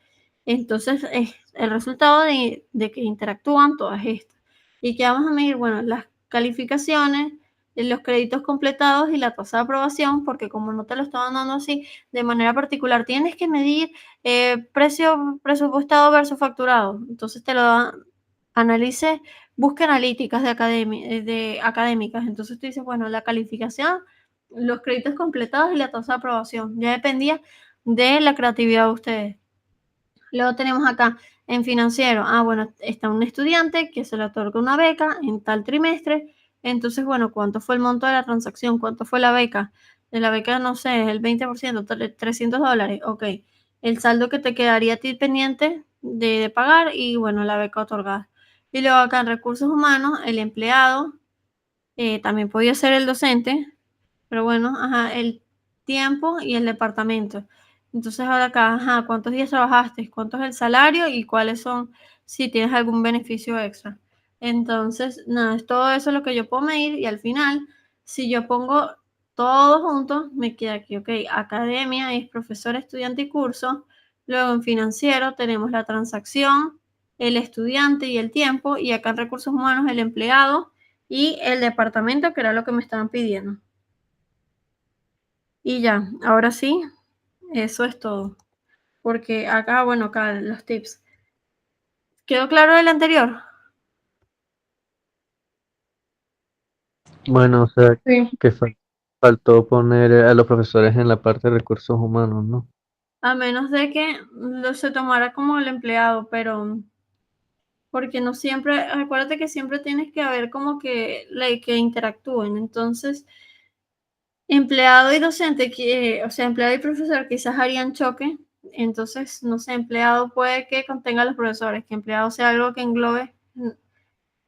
Entonces, es el resultado de que interactúan todas estas. ¿Y qué vamos a medir? Bueno, las calificaciones, los créditos completados y la tasa de aprobación, porque como no te lo estaban dando así de manera particular, tienes que medir precio presupuestado versus facturado. Entonces, te lo dan, analice, busque analíticas de académicas. Entonces tú dices, bueno, la calificación, los créditos completados y la tasa de aprobación. Ya dependía de la creatividad de ustedes. Luego tenemos acá en financiero, bueno, está un estudiante que se le otorga una beca en tal trimestre. Entonces, bueno, ¿cuánto fue el monto de la transacción? ¿Cuánto fue la beca? De la beca, no sé, el 20%, $300. Ok. El saldo que te quedaría a ti pendiente de pagar y, bueno, la beca otorgada. Y luego acá en recursos humanos, el empleado, también podía ser el docente, pero bueno, el tiempo y el departamento. Entonces ahora acá, ¿cuántos días trabajaste? ¿Cuánto es el salario? Y cuáles son, si tienes algún beneficio extra. Entonces, nada, es todo eso lo que yo puedo medir y al final, si yo pongo todo junto, me queda aquí, ok, academia es profesor, estudiante y curso. Luego en financiero tenemos la transacción, el estudiante y el tiempo. Y acá en recursos humanos el empleado y el departamento, que era lo que me estaban pidiendo. Y ya, ahora sí, eso es todo. Porque acá, bueno, acá los tips. ¿Quedó claro el anterior? Bueno, o sea, Sí. que faltó poner a los profesores en la parte de recursos humanos, ¿no? A menos de que se tomara como el empleado, pero porque no siempre, acuérdate que siempre tienes que haber como que interactúen. Entonces, empleado y docente, o sea, empleado y profesor quizás harían choque. Entonces, no sé, empleado puede que contenga a los profesores, que empleado sea algo que englobe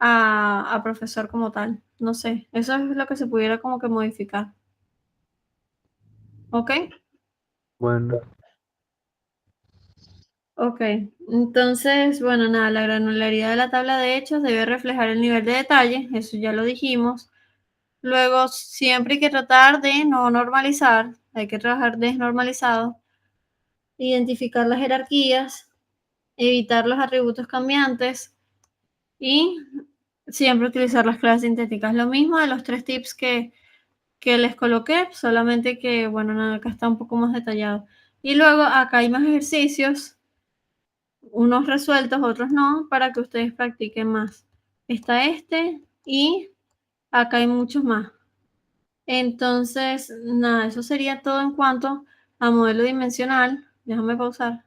a profesor como tal. No sé, eso es lo que se pudiera como que modificar. ¿Ok? Bueno, Ok. Entonces, bueno, nada, la granularidad de la tabla de hechos debe reflejar el nivel de detalle, eso ya lo dijimos. Luego, siempre hay que tratar de no normalizar, hay que trabajar desnormalizado, identificar las jerarquías, evitar los atributos cambiantes y siempre utilizar las clases sintéticas. Lo mismo de los tres tips que les coloqué, solamente que, bueno, nada, acá está un poco más detallado. Y luego acá hay más ejercicios unos resueltos, otros no, para que ustedes practiquen más. Está este y acá hay muchos más. Entonces, nada, eso sería todo en cuanto a modelo dimensional. Déjame pausar.